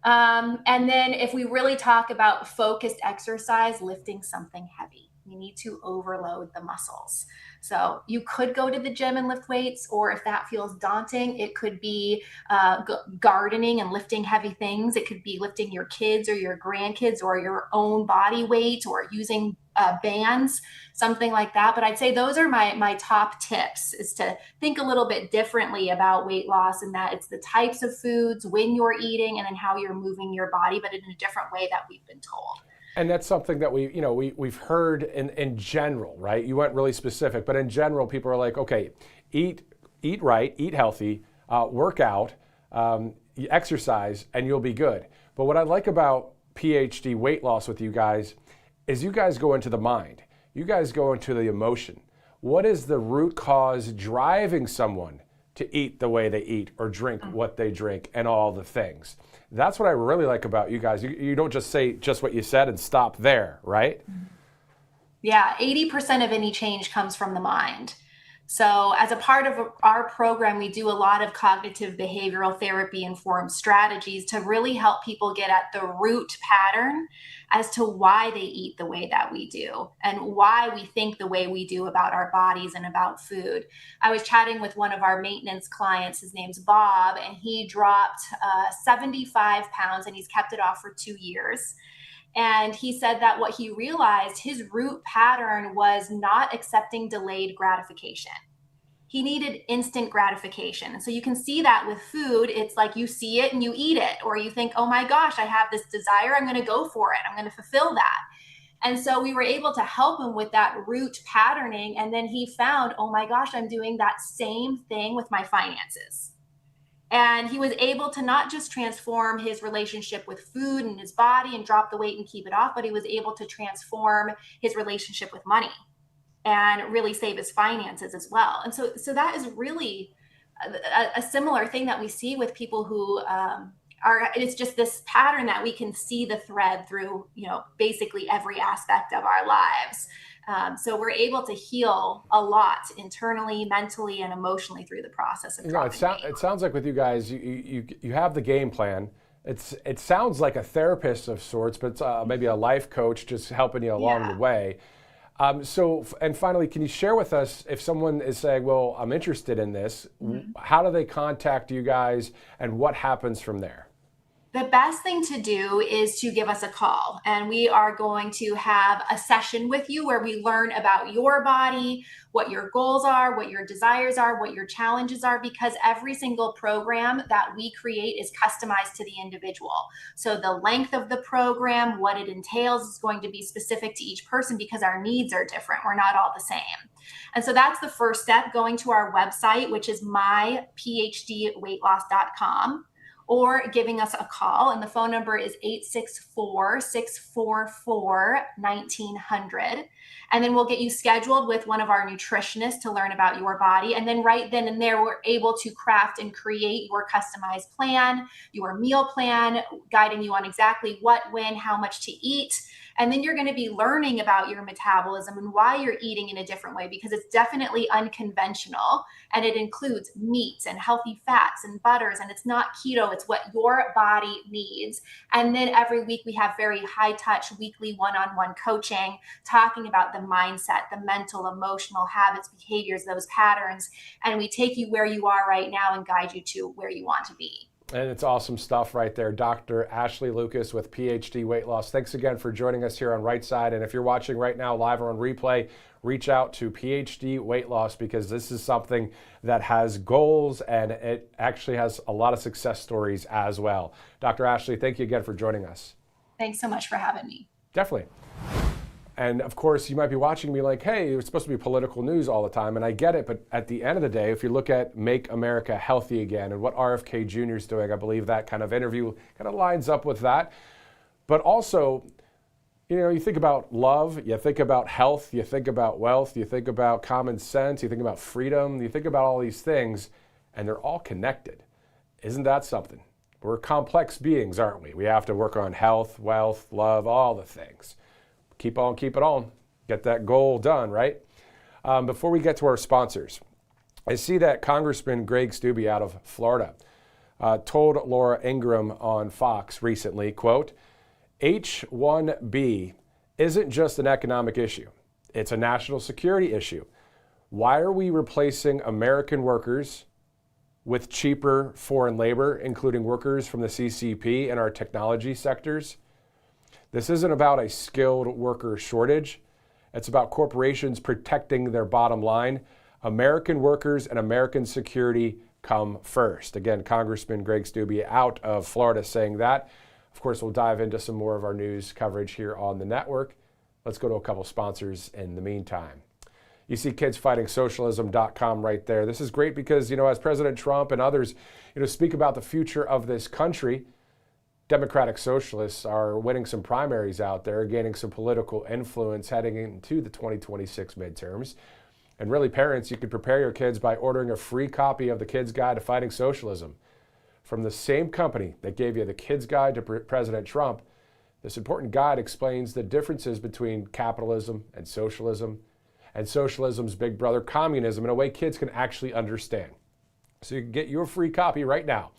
And then if we really talk about focused exercise, lifting something heavy, you need to overload the muscles. So you could go to the gym and lift weights, or if that feels daunting, it could be gardening and lifting heavy things. It could be lifting your kids or your grandkids or your own body weight, or using bands, something like that. But I'd say those are my top tips, is to think a little bit differently about weight loss, and that it's the types of foods, when you're eating, and then how you're moving your body, but in a different way that we've been told. And that's something that we've heard in general, right? You went really specific, but in general, people are like, okay, eat right, eat healthy, work out, exercise, and you'll be good. But what I like about PhD weight loss with you guys is you guys go into the mind. You guys go into the emotion. What is the root cause driving someone to eat the way they eat or drink what they drink and all the things? That's what I really like about you guys. You don't just say just what you said and stop there, right? Yeah, 80% of any change comes from the mind. So as a part of our program, we do a lot of cognitive behavioral therapy informed strategies to really help people get at the root pattern as to why they eat the way that we do and why we think the way we do about our bodies and about food. I was chatting with one of our maintenance clients, his name's Bob, and he dropped 75 pounds and he's kept it off for 2 years. And he said that what he realized, his root pattern was not accepting delayed gratification. He needed instant gratification. And so you can see that with food. It's like you see it and you eat it, or you think, oh my gosh, I have this desire. I'm going to go for it. I'm going to fulfill that. And so we were able to help him with that root patterning. And then he found, oh my gosh, I'm doing that same thing with my finances. And he was able to not just transform his relationship with food and his body and drop the weight and keep it off, but he was able to transform his relationship with money and really save his finances as well. And so that is really a similar thing that we see with people who it's just this pattern that we can see the thread through, basically every aspect of our lives. So we're able to heal a lot internally, mentally, and emotionally through the process of dropping weight. It sounds like with you guys, you have the game plan. It sounds like a therapist of sorts, but it's maybe a life coach just helping you along the way. And finally, can you share with us, if someone is saying, well, I'm interested in this, how do they contact you guys and what happens from there? The best thing to do is to give us a call, and we are going to have a session with you where we learn about your body, what your goals are, what your desires are, what your challenges are, because every single program that we create is customized to the individual. So the length of the program, what it entails, is going to be specific to each person because our needs are different. We're not all the same. And so that's the first step, going to our website, which is myphdweightloss.com. or giving us a call. And the phone number is 864-644-1900. And then we'll get you scheduled with one of our nutritionists to learn about your body. And then right then and there, we're able to craft and create your customized plan, your meal plan, guiding you on exactly what, when, how much to eat. And then you're going to be learning about your metabolism and why you're eating in a different way, because it's definitely unconventional and it includes meats and healthy fats and butters, and it's not keto, it's what your body needs. And then every week we have very high touch weekly one-on-one coaching, talking about the mindset, the mental, emotional habits, behaviors, those patterns. And we take you where you are right now and guide you to where you want to be. And it's awesome stuff right there. Dr. Ashley Lucas with PhD Weight Loss. Thanks again for joining us here on Right Side. And if you're watching right now live or on replay, reach out to PhD Weight Loss, because this is something that has goals and it actually has a lot of success stories as well. Dr. Ashley, thank you again for joining us. Thanks so much for having me. Definitely. And of course, you might be watching me like, hey, it's supposed to be political news all the time. And I get it. But at the end of the day, if you look at Make America Healthy Again and what RFK Jr. is doing, I believe that kind of interview kind of lines up with that. But also, you think about love, you think about health, you think about wealth, you think about common sense, you think about freedom, you think about all these things, and they're all connected. Isn't that something? We're complex beings, aren't we? We have to work on health, wealth, love, all the things. Keep on, keep it on. Get that goal done, right? Before we get to our sponsors, I see that Congressman Greg Steube out of Florida told Laura Ingraham on Fox recently, quote, H-1B isn't just an economic issue. It's a national security issue. Why are we replacing American workers with cheaper foreign labor, including workers from the CCP and our technology sectors? This isn't about a skilled worker shortage. It's about corporations protecting their bottom line. American workers and American security come first. Again, Congressman Greg Steube out of Florida saying that. Of course, we'll dive into some more of our news coverage here on the network. Let's go to a couple sponsors in the meantime. You see kidsfightingsocialism.com right there. This is great because, as President Trump and others, speak about the future of this country, Democratic socialists are winning some primaries out there, gaining some political influence heading into the 2026 midterms. And really, parents, you can prepare your kids by ordering a free copy of the Kids Guide to Fighting Socialism. From the same company that gave you the Kids Guide to President Trump, this important guide explains the differences between capitalism and socialism, and socialism's big brother, communism, in a way kids can actually understand. So you can get your free copy right now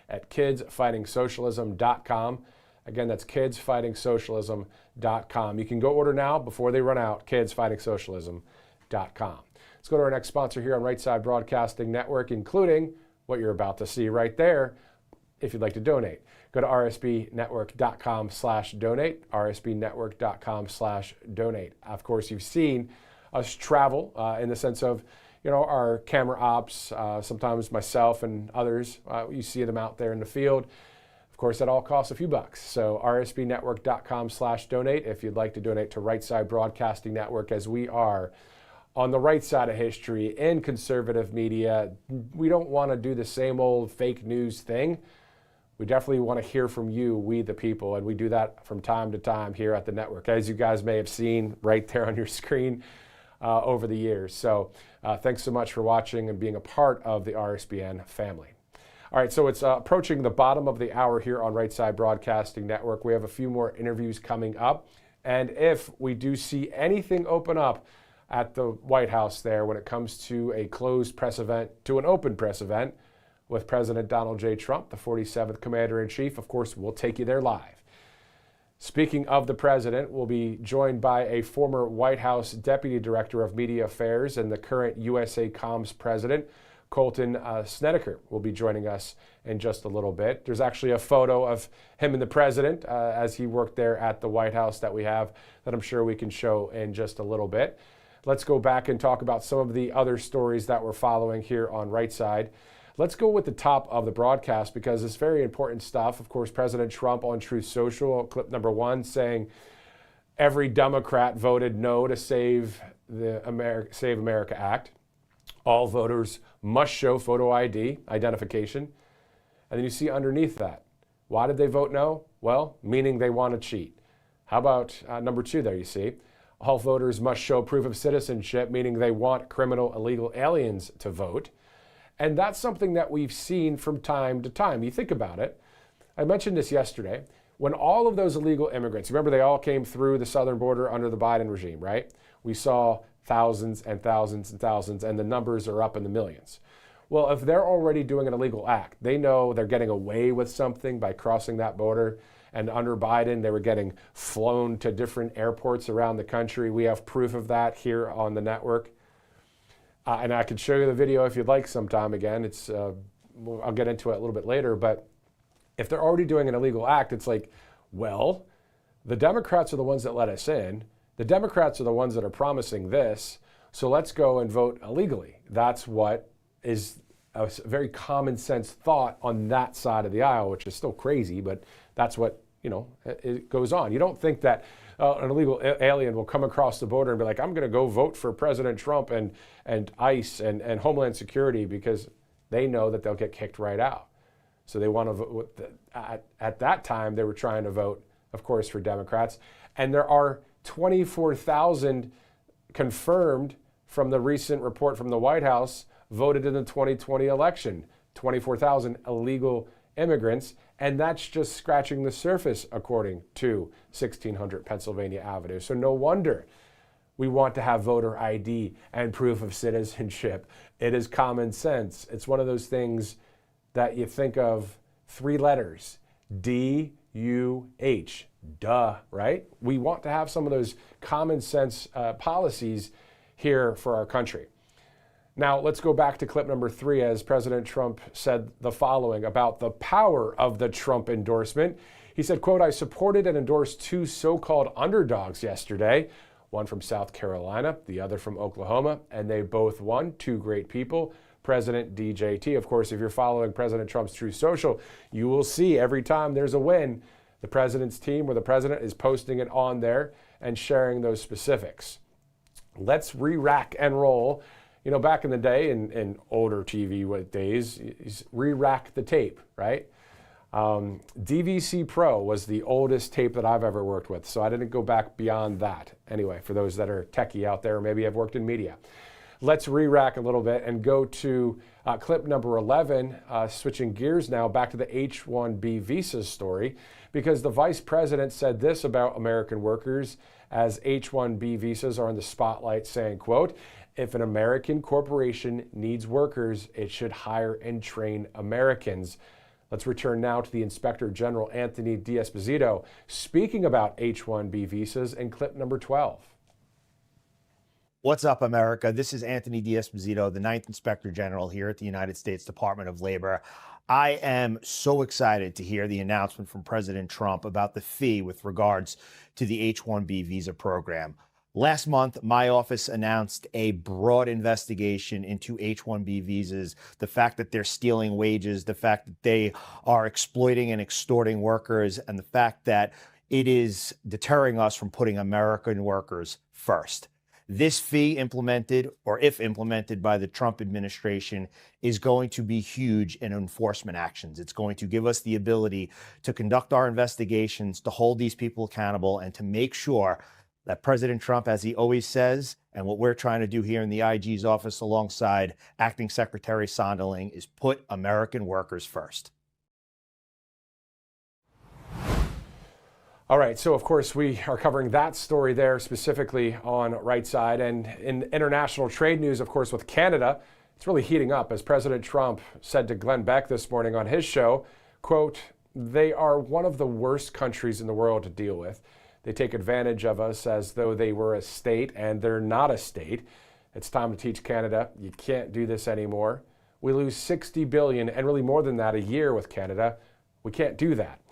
at kidsfightingsocialism.com. Again, that's kidsfightingsocialism.com. You can go order now before they run out, kidsfightingsocialism.com. Let's go to our next sponsor here on Right Side Broadcasting Network, including what you're about to see right there. If you'd like to donate, go to rsbnetwork.com/donate, rsbnetwork.com/donate. Of course, you've seen us travel in the sense of, our camera ops, sometimes myself and others, you see them out there in the field. Of course, that all costs a few bucks. So rsbnetwork.com/donate if you'd like to donate to Right Side Broadcasting Network, as we are on the right side of history in conservative media. We don't want to do the same old fake news thing. We definitely want to hear from you, we the people, and we do that from time to time here at the network, as you guys may have seen right there on your screen over the years. So thanks so much for watching and being a part of the RSBN family. All right, so it's approaching the bottom of the hour here on Right Side Broadcasting Network. We have a few more interviews coming up, and if we do see anything open up at the White House there when it comes to a closed press event to an open press event with President Donald J. Trump, the 47th Commander-in-Chief, of course, we'll take you there live. Speaking of the president, we'll be joined by a former White House Deputy Director of Media Affairs and the current USA Comms President, Colton Snedeker, will be joining us in just a little bit. There's actually a photo of him and the president as he worked there at the White House that we have that I'm sure we can show in just a little bit. Let's go back and talk about some of the other stories that we're following here on Right Side. Let's go with the top of the broadcast because it's very important stuff. Of course, President Trump on Truth Social, clip number 1, saying every Democrat voted no to Save America Act. All voters must show photo ID, identification. And then you see underneath that, why did they vote no? Well, meaning they want to cheat. How about number 2 there, you see? All voters must show proof of citizenship, meaning they want criminal illegal aliens to vote. And that's something that we've seen from time to time. You think about it. I mentioned this yesterday. When all of those illegal immigrants, remember they all came through the southern border under the Biden regime, right? We saw thousands and thousands and thousands, and the numbers are up in the millions. Well, if they're already doing an illegal act, they know they're getting away with something by crossing that border. And under Biden, they were getting flown to different airports around the country. We have proof of that here on the network. And I can show you the video if you'd like sometime again. I'll get into it a little bit later. But if they're already doing an illegal act, it's like, well, the Democrats are the ones that let us in. The Democrats are the ones that are promising this. So let's go and vote illegally. That's what is a very common sense thought on that side of the aisle, which is still crazy, but that's what, it goes on. You don't think that an illegal alien will come across the border and be like, I'm going to go vote for President Trump and ICE and Homeland Security, because they know that they'll get kicked right out. So they want to vote. At that time, they were trying to vote, of course, for Democrats. And there are 24,000 confirmed from the recent report from the White House voted in the 2020 election. 24,000 illegal immigrants. And that's just scratching the surface, according to 1600 Pennsylvania Avenue. So no wonder we want to have voter ID and proof of citizenship. It is common sense. It's one of those things that you think of, 3 letters, D-U-H, duh, right? We want to have some of those common sense policies here for our country. Now, let's go back to clip number 3 as President Trump said the following about the power of the Trump endorsement. He said, quote, I supported and endorsed 2 so-called underdogs yesterday, one from South Carolina, the other from Oklahoma, and they both won. 2 great people. President DJT. Of course, if you're following President Trump's Truth Social, you will see every time there's a win, the president's team or the president is posting it on there and sharing those specifics. Let's re-rack and roll. Back in the day, in older TV days, re-rack the tape, right? DVC Pro was the oldest tape that I've ever worked with, so I didn't go back beyond that. Anyway, for those that are techie out there, maybe have worked in media. Let's re-rack a little bit and go to clip number 11, switching gears now back to the H-1B visa story, because the vice president said this about American workers as H-1B visas are in the spotlight, saying, quote, "If an American corporation needs workers, it should hire and train Americans." Let's return now to the Inspector General Anthony D'Esposito speaking about H-1B visas in clip number 12. What's up, America? This is Anthony D'Esposito, the 9th Inspector General here at the United States Department of Labor. I am so excited to hear the announcement from President Trump about the fee with regards to the H-1B visa program. Last month, my office announced a broad investigation into H-1B visas, the fact that they're stealing wages, the fact that they are exploiting and extorting workers, and the fact that it is deterring us from putting American workers first. This fee implemented, or if implemented by the Trump administration, is going to be huge in enforcement actions. It's going to give us the ability to conduct our investigations, to hold these people accountable, and to make sure that President Trump, as he always says, and what we're trying to do here in the IG's office alongside Acting Secretary Sonderling, is put American workers first. All right, so of course we are covering that story there specifically on Right Side. And in international trade news, of course, with Canada, it's really heating up, as President Trump said to Glenn Beck this morning on his show, quote, "They are one of the worst countries in the world to deal with. They take advantage of us as though they were a state, and they're not a state. It's time to teach Canada, you can't do this anymore. We lose $60 billion, and really more than that, a year with Canada. We can't do that."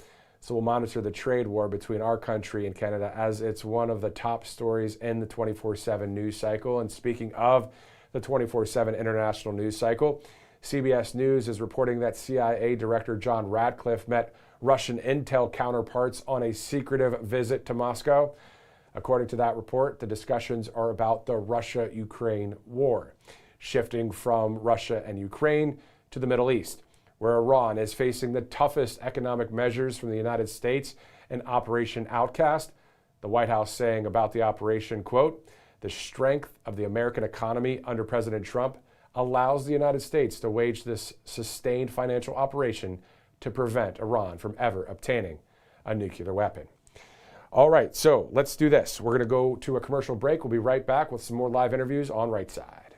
So we'll monitor the trade war between our country and Canada, as it's one of the top stories in the 24/7 news cycle. And speaking of the 24/7 international news cycle, CBS News is reporting that CIA Director John Ratcliffe met Russian intel counterparts on a secretive visit to Moscow. According to that report, the discussions are about the Russia-Ukraine war, shifting from Russia and Ukraine to the Middle East, where Iran is facing the toughest economic measures from the United States in Operation Outcast. The White House saying about the operation, quote, "The strength of the American economy under President Trump allows the United States to wage this sustained financial operation to prevent Iran from ever obtaining a nuclear weapon." All right, so let's do this. We're going to go to a commercial break. We'll be right back with some more live interviews on Right Side.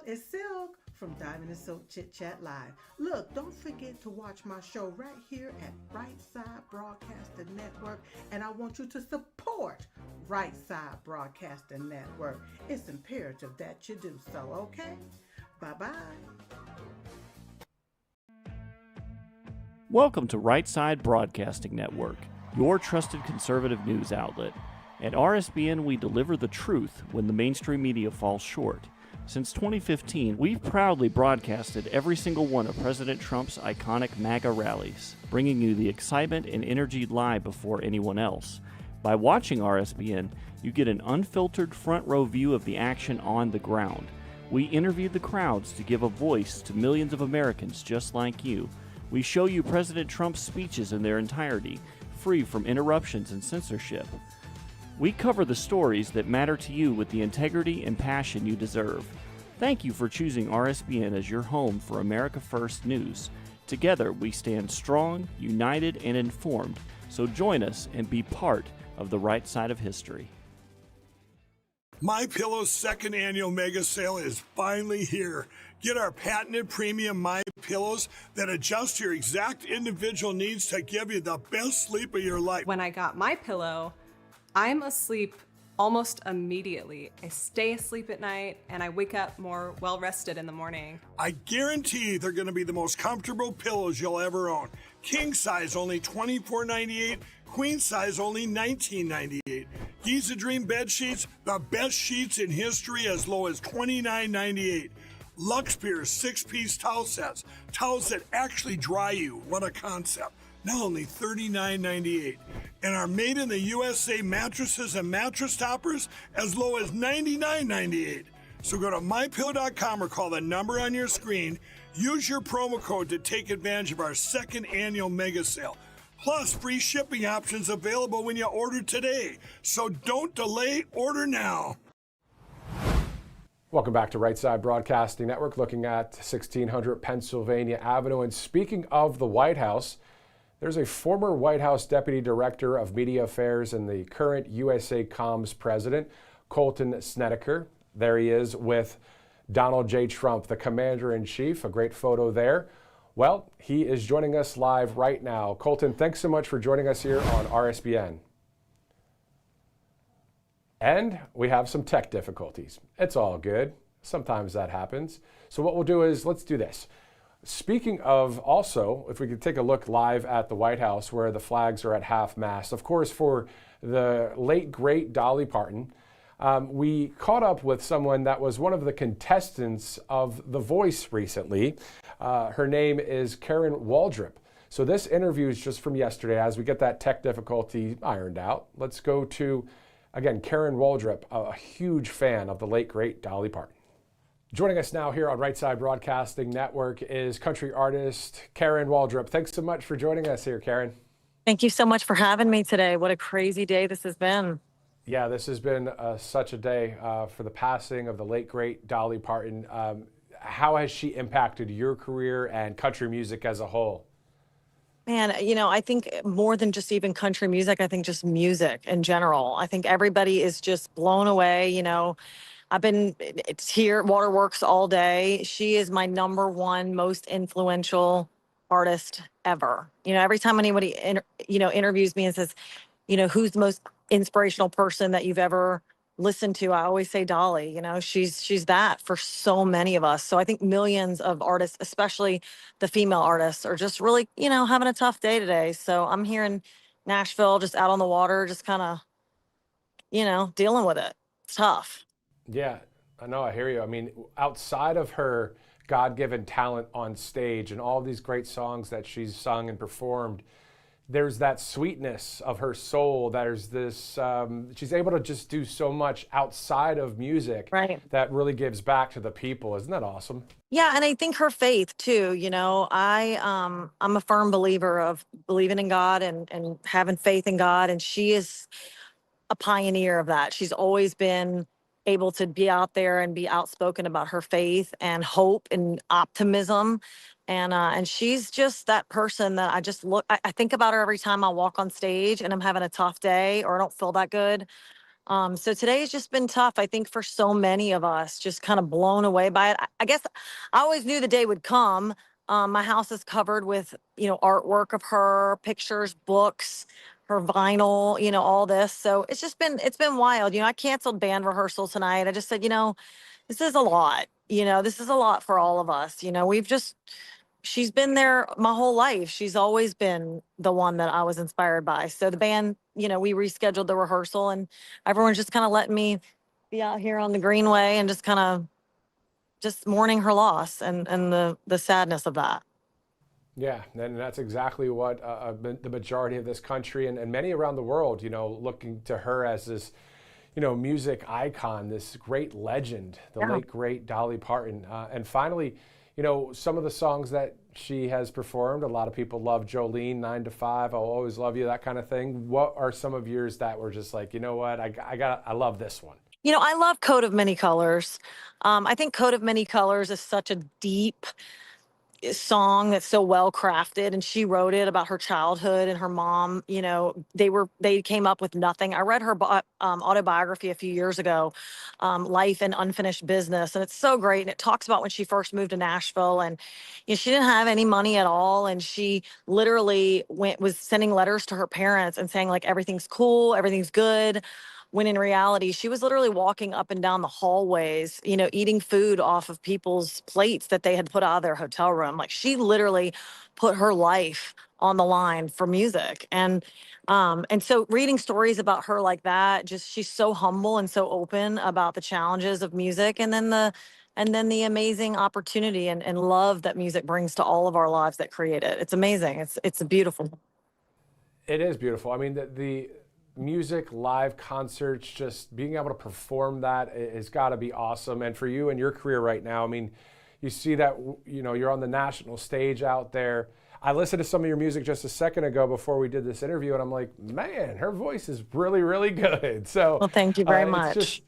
It's Silk from Diamond and Silk Chit Chat Live. Look, don't forget to watch my show right here at Right Side Broadcasting Network, and I want you to support Right Side Broadcasting Network. It's imperative that you do so, okay? Bye-bye. Welcome to Right Side Broadcasting Network, your trusted conservative news outlet. At RSBN, we deliver the truth when the mainstream media falls short. Since 2015, we've proudly broadcasted every single one of President Trump's iconic MAGA rallies, bringing you the excitement and energy live before anyone else. By watching RSBN, you get an unfiltered front row view of the action on the ground. We interview the crowds to give a voice to millions of Americans just like you. We show you President Trump's speeches in their entirety, free from interruptions and censorship. We cover the stories that matter to you with the integrity and passion you deserve. Thank you for choosing RSBN as your home for America First News. Together, we stand strong, united, and informed. So join us and be part of the right side of history. MyPillow's second annual mega sale is finally here. Get our patented premium MyPillows that adjust to your exact individual needs to give you the best sleep of your life. When I got MyPillow, I'm asleep almost immediately. I stay asleep at night and I wake up more well-rested in the morning. I guarantee they're going to be the most comfortable pillows you'll ever own. King size only $24.98, queen size only $19.98. Giza Dream bed sheets, the best sheets in history, as low as $29.98. Luxpear 6-piece towel sets, towels that actually dry you. What a concept. now only $39.98. And our made in the USA mattresses and mattress toppers as low as $99.98. So go to mypillow.com or call the number on your screen. Use your promo code to take advantage of our second annual mega sale. Plus, free shipping options available when you order today. So don't delay, order now. Welcome back to Right Side Broadcasting Network, looking at 1600 Pennsylvania Avenue. And speaking of the White House, there's a former White House Deputy Director of Media Affairs and the current USA Comms President, Colton Snedeker. There he is with Donald J. Trump, the Commander-in-Chief. A great photo there. Well, he is joining us live right now. Colton, thanks so much for joining us here on RSBN. And we have some tech difficulties. It's all good. Sometimes that happens. So what we'll do is, let's do this. Speaking of also, if we could take a look live at the White House where the flags are at half-mast. Of course, for the late, great Dolly Parton, we caught up with someone that was one of the contestants of The Voice recently. Her name is Karen Waldrop. So this interview is just from yesterday as we get that tech difficulty ironed out. Let's go to, again, Karen Waldrop, a huge fan of the late, great Dolly Parton. Joining us now here on Right Side Broadcasting Network is country artist Karen Waldrop. Thanks so much for joining us here, Karen. Thank you so much for having me today. What a crazy day this has been. Yeah, this has been such a day for the passing of the late, great Dolly Parton. How has she impacted your career and country music as a whole? Man, you know, I think more than just even country music, I think just music in general. I think everybody is just blown away. You know, it's here at Waterworks all day. She is my #1 most influential artist ever. You know, every time anybody, interviews me and says, you know, who's the most inspirational person that you've ever listened to, I always say Dolly. You know, she's that for so many of us. So I think millions of artists, especially the female artists, are just really, you know, having a tough day today. So I'm here in Nashville, just out on the water, just kind of, you know, dealing with it. It's tough. Yeah, I know, I hear you. I mean, outside of her God-given talent on stage and all these great songs that she's sung and performed, there's that sweetness of her soul. There's this, she's able to just do so much outside of music that really gives back to the people. Isn't that awesome? Yeah, and I think her faith too, you know, I'm a firm believer of believing in God and having faith in God. And she is a pioneer of that. She's always been able to be out there and be outspoken about her faith and hope and optimism. And she's just that person that I think about her every time I walk on stage and I'm having a tough day or I don't feel that good. So today has just been tough, I think, for so many of us, just kind of blown away by it. I guess I always knew the day would come. My house is covered with, you know, artwork of her, pictures, books, her vinyl, you know, all this. So it's been wild. You know, I canceled band rehearsal tonight. I just said, you know, this is a lot. You know, this is a lot for all of us. You know, she's been there my whole life. She's always been the one that I was inspired by. So the band, you know, we rescheduled the rehearsal and everyone's just kind of letting me be out here on the Greenway and just kind of just mourning her loss and the sadness of that. Yeah, and that's exactly what the majority of this country and many around the world, you know, looking to her as this, you know, music icon, this great legend, the late, great Dolly Parton. And finally, you know, some of the songs that she has performed, a lot of people love Jolene, 9 to 5, I'll Always Love You, that kind of thing. What are some of yours that were just like, you know what, I love this one? You know, I love Coat of Many Colors. I think Coat of Many Colors is such a deep song that's so well crafted, and she wrote it about her childhood and her mom. You know, they came up with nothing. I read her autobiography a few years ago, Life and Unfinished Business, and it's so great. And it talks about when she first moved to Nashville, and you know, she didn't have any money at all, and she literally was sending letters to her parents and saying like everything's cool, everything's good. When in reality, she was literally walking up and down the hallways, you know, eating food off of people's plates that they had put out of their hotel room. Like she literally put her life on the line for music. And so reading stories about her like that, just she's so humble and so open about the challenges of music, and then the amazing opportunity and love that music brings to all of our lives that create it. It's amazing. It's beautiful. It is beautiful. I mean, the music, live concerts, just being able to perform that has got to be awesome. And for you and your career right now, I mean, you see that, you're on the national stage out there. I listened to some of your music just a second ago before we did this interview, and I'm like, man, her voice is really, really good. So, well, thank you very much.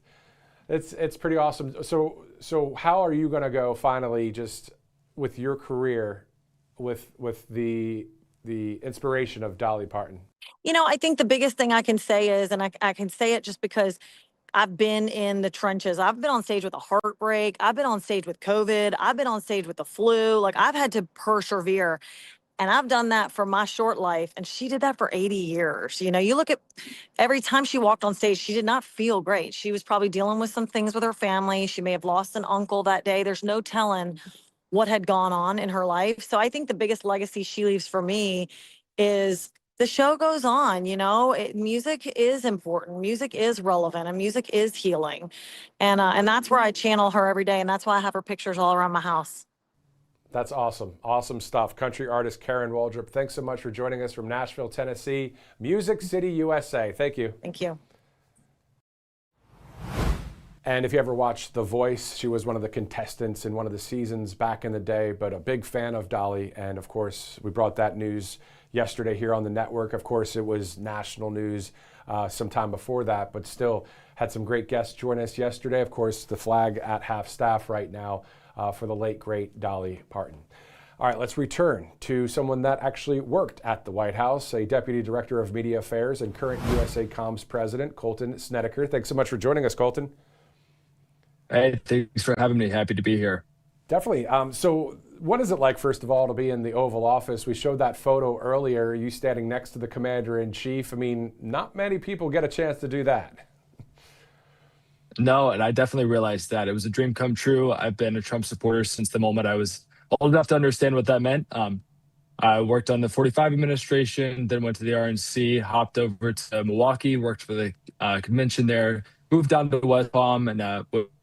It's pretty awesome. So how are you going to go finally, just with your career, with the inspiration of Dolly Parton? I think the biggest thing I can say is, and I can say it just because I've been in the trenches. I've been on stage with a heartbreak. I've been on stage with COVID. I've been on stage with the flu. Like, I've had to persevere. And I've done that for my short life. And she did that for 80 years. You look at every time she walked on stage, she did not feel great. She was probably dealing with some things with her family. She may have lost an uncle that day. There's no telling what had gone on in her life. So I think the biggest legacy she leaves for me is the show goes on. Music is important. Music is relevant, and music is healing. And that's where I channel her every day. And that's why I have her pictures all around my house. That's awesome. Awesome stuff. Country artist Karen Waldrop, thanks so much for joining us from Nashville, Tennessee, Music City, USA. Thank you. Thank you. And if you ever watched The Voice, she was one of the contestants in one of the seasons back in the day, but a big fan of Dolly. And of course, we brought that news yesterday here on the network. Of course, it was national news sometime before that, but still had some great guests join us yesterday. Of course, the flag at half staff right now for the late, great Dolly Parton. All right, let's return to someone that actually worked at the White House, a Deputy Director of Media Affairs and current USA Comms President, Colton Snedeker. Thanks so much for joining us, Colton. Hey, thanks for having me. Happy to be here. Definitely. So what is it like, first of all, to be in the Oval Office? We showed that photo earlier, you standing next to the Commander-in-Chief. I mean, not many people get a chance to do that. No, and I definitely realized that. It was a dream come true. I've been a Trump supporter since the moment I was old enough to understand what that meant. I worked on the 45 administration, then went to the RNC, hopped over to Milwaukee, worked for the convention there, moved down to West Palm, and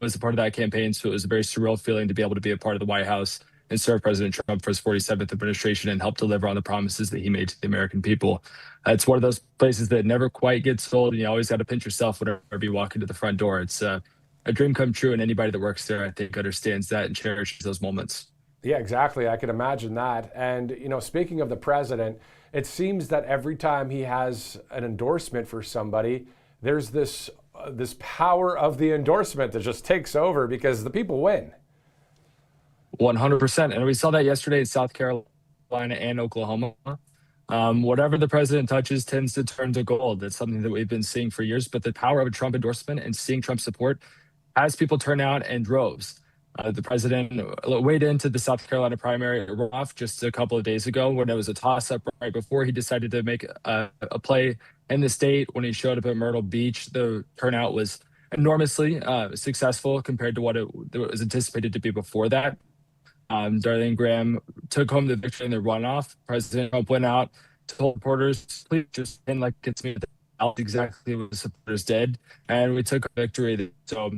was a part of that campaign. So it was a very surreal feeling to be able to be a part of the White House and serve President Trump for his 47th administration and help deliver on the promises that he made to the American people. It's one of those places that never quite gets old, and you always got to pinch yourself whenever you walk into the front door. It's a dream come true, and anybody that works there, I think, understands that and cherishes those moments. Yeah, exactly. I can imagine that. And, speaking of the president, it seems that every time he has an endorsement for somebody, there's this power of the endorsement that just takes over because the people win. 100%. And we saw that yesterday in South Carolina and Oklahoma. Whatever the president touches tends to turn to gold. That's something that we've been seeing for years. But the power of a Trump endorsement and seeing Trump support has people turn out in droves. The president weighed into the South Carolina primary runoff just a couple of days ago when it was a toss-up right before he decided to make a play in the state. When he showed up at Myrtle Beach, the turnout was enormously successful compared to what it was anticipated to be before that. Darlene Graham took home the victory in the runoff. President Trump went out, told reporters, please just pretend like it's me. That's exactly what the supporters did, and we took a victory. So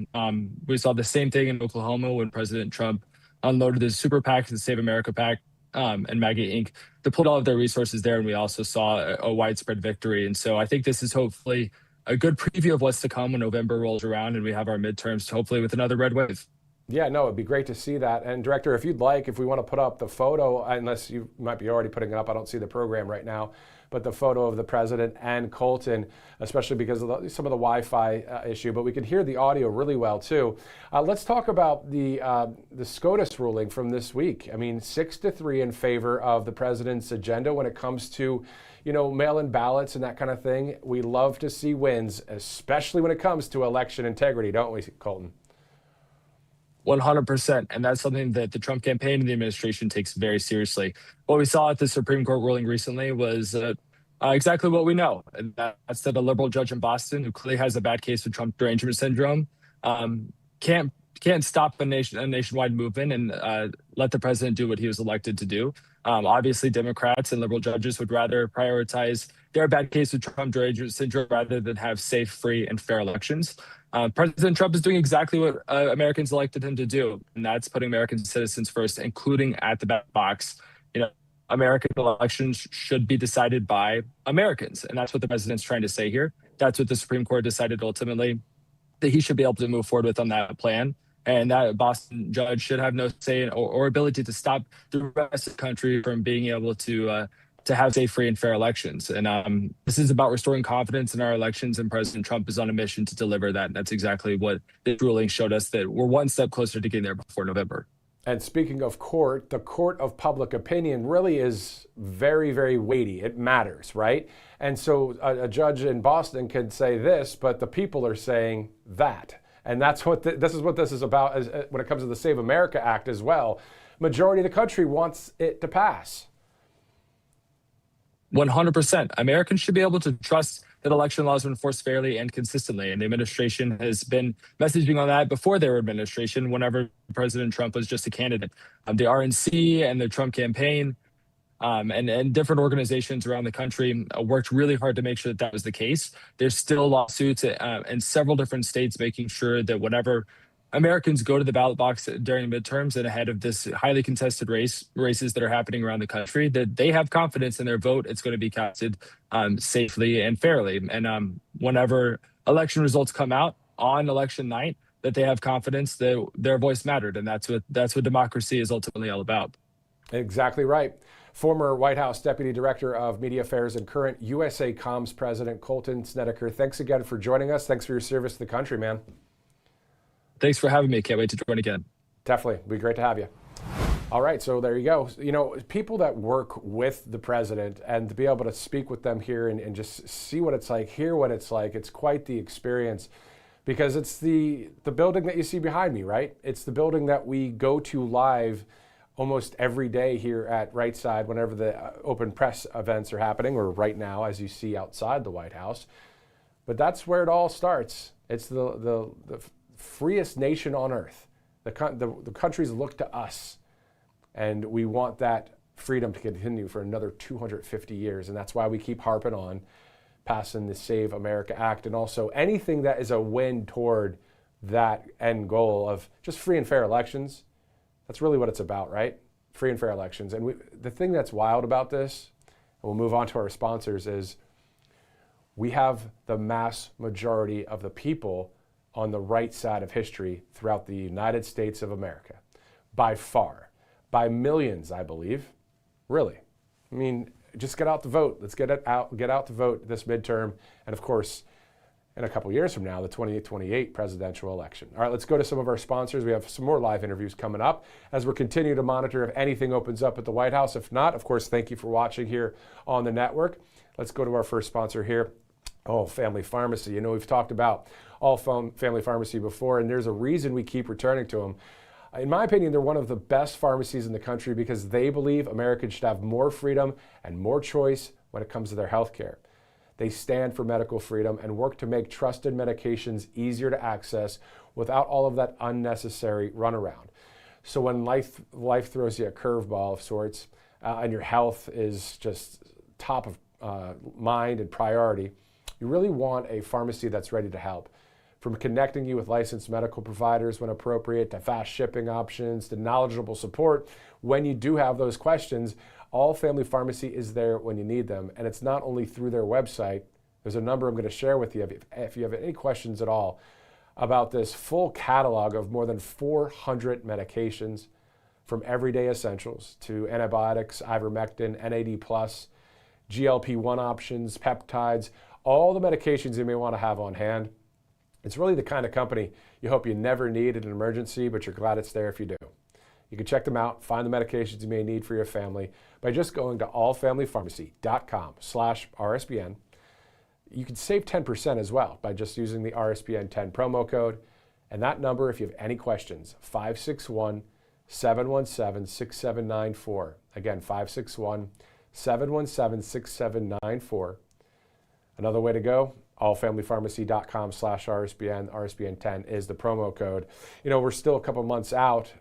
we saw the same thing in Oklahoma when President Trump unloaded the Super PAC, the Save America PAC, and MAGA Inc. deployed all of their resources there, and we also saw a widespread victory. And so I think this is hopefully a good preview of what's to come when November rolls around and we have our midterms, hopefully with another red wave. Yeah, no, it'd be great to see that. And Director, if you'd like, if we want to put up the photo, unless you might be already putting it up, I don't see the program right now, but the photo of the president and Colton, especially because of some of the Wi-Fi issue, but we could hear the audio really well too. Let's talk about the SCOTUS ruling from this week. I mean, 6-3 in favor of the president's agenda when it comes to, mail-in ballots and that kind of thing. We love to see wins, especially when it comes to election integrity, don't we, Colton? 100%. And that's something that the Trump campaign and the administration takes very seriously. What we saw at the Supreme Court ruling recently was exactly what we know. And that's that a liberal judge in Boston who clearly has a bad case of Trump derangement syndrome can't stop a nationwide movement and let the president do what he was elected to do. Obviously, Democrats and liberal judges would rather prioritize their bad case of Trump derangement syndrome rather than have safe, free, and fair elections. President Trump is doing exactly what Americans elected him to do, and that's putting American citizens first, including at the ballot box. American elections should be decided by Americans. And that's what the president's trying to say here. That's what the Supreme Court decided ultimately, that he should be able to move forward with on that plan. And that Boston judge should have no say or ability to stop the rest of the country from being able to have safe, free, and fair elections. And this is about restoring confidence in our elections, and President Trump is on a mission to deliver that. And that's exactly what this ruling showed us, that we're one step closer to getting there before November. And speaking of court, the court of public opinion really is very, very weighty. It matters, right? And so a judge in Boston can say this, but the people are saying that. And that's what this is about when it comes to the Save America Act as well. Majority of the country wants it to pass. 100%. Americans should be able to trust that election laws are enforced fairly and consistently. And the administration has been messaging on that before their administration, whenever President Trump was just a candidate. The RNC and the Trump campaign and different organizations around the country worked really hard to make sure that that was the case. There's still lawsuits in several different states making sure that whenever Americans go to the ballot box during midterms and ahead of this highly contested races that are happening around the country, that they have confidence in their vote. It's going to be casted safely and fairly. And whenever election results come out on election night, that they have confidence that their voice mattered. And that's what democracy is ultimately all about. Exactly right. Former White House Deputy Director of Media Affairs and current USA Comms President Colton Snedeker, thanks again for joining us. Thanks for your service to the country, man. Thanks for having me. Can't wait to join again. Definitely. It'd be great to have you. All right. So there you go. You know, people that work with the president, and to be able to speak with them here and just see what it's like, hear what it's like, it's quite the experience, because it's the building that you see behind me, right? It's the building that we go to live almost every day here at Right Side whenever the open press events are happening, or right now, as you see outside the White House. But that's where it all starts. It's the freest nation on earth. The countries look to us, and we want that freedom to continue for another 250 years. And that's why we keep harping on passing the Save America Act, and also anything that is a win toward that end goal of just free and fair elections. That's really what it's about, right? Free and fair elections. And the thing that's wild about this, and we'll move on to our sponsors, is we have the mass majority of the people on the right side of history throughout the United States of America, by far, by millions, I believe. Really. I mean, just get out to vote. Let's get out to vote this midterm, and of course, in a couple years from now, the 2028 presidential election. All right, let's go to some of our sponsors. We have some more live interviews coming up as we're continuing to monitor if anything opens up at the White House. If not, of course, thank you for watching here on the network. Let's go to our first sponsor here. Oh, Family Pharmacy. You know, we've talked about All Family Pharmacy before, and there's a reason we keep returning to them. In my opinion, they're one of the best pharmacies in the country because they believe Americans should have more freedom and more choice when it comes to their health care. They stand for medical freedom and work to make trusted medications easier to access without all of that unnecessary runaround. So when life throws you a curveball of sorts, and your health is just top of mind and priority, you really want a pharmacy that's ready to help. From connecting you with licensed medical providers when appropriate, to fast shipping options, to knowledgeable support when you do have those questions, All Family Pharmacy is there when you need them. And it's not only through their website. There's a number I'm going to share with you if you have any questions at all about this full catalog of more than 400 medications, from everyday essentials to antibiotics, ivermectin, NAD+, GLP-1 options, peptides, all the medications you may want to have on hand. It's really the kind of company you hope you never need in an emergency, but you're glad it's there if you do. You can check them out, find the medications you may need for your family by just going to allfamilypharmacy.com/RSBN. You can save 10% as well by just using the RSBN 10 promo code. And that number, if you have any questions, 561-717-6794. Again, 561-717-6794. Another way to go, allfamilypharmacy.com/RSBN. RSBN 10 is the promo code. You know, we're still a couple months out,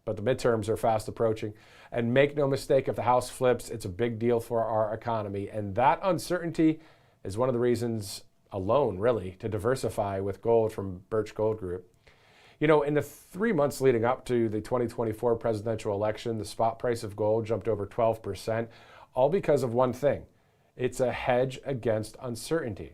but the midterms are fast approaching. And make no mistake, if the House flips, it's a big deal for our economy. And that uncertainty is one of the reasons alone, really, to diversify with gold from Birch Gold Group. You know, in the 3 months leading up to the 2024 presidential election, the spot price of gold jumped over 12%, all because of one thing. It's a hedge against uncertainty.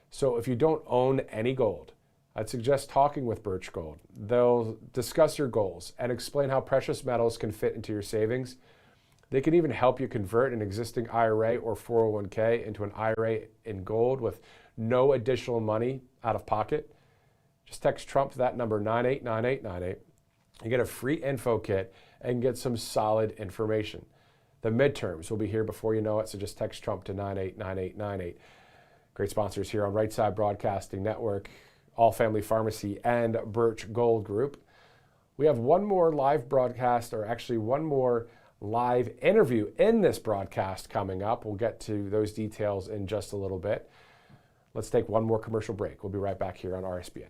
So if you don't own any gold, I'd suggest talking with Birch Gold. They'll discuss your goals and explain how precious metals can fit into your savings. They can even help you convert an existing IRA or 401k into an IRA in gold with no additional money out of pocket. Just text Trump to that number, 989898. You get a free info kit and get some solid information. The midterms will be here before you know it, so just text Trump to 989898. Great sponsors here on Right Side Broadcasting Network, All Family Pharmacy, and Birch Gold Group. We have one more live broadcast, or actually one more live interview in this broadcast coming up. We'll get to those details in just a little bit. Let's take one more commercial break. We'll be right back here on RSBN.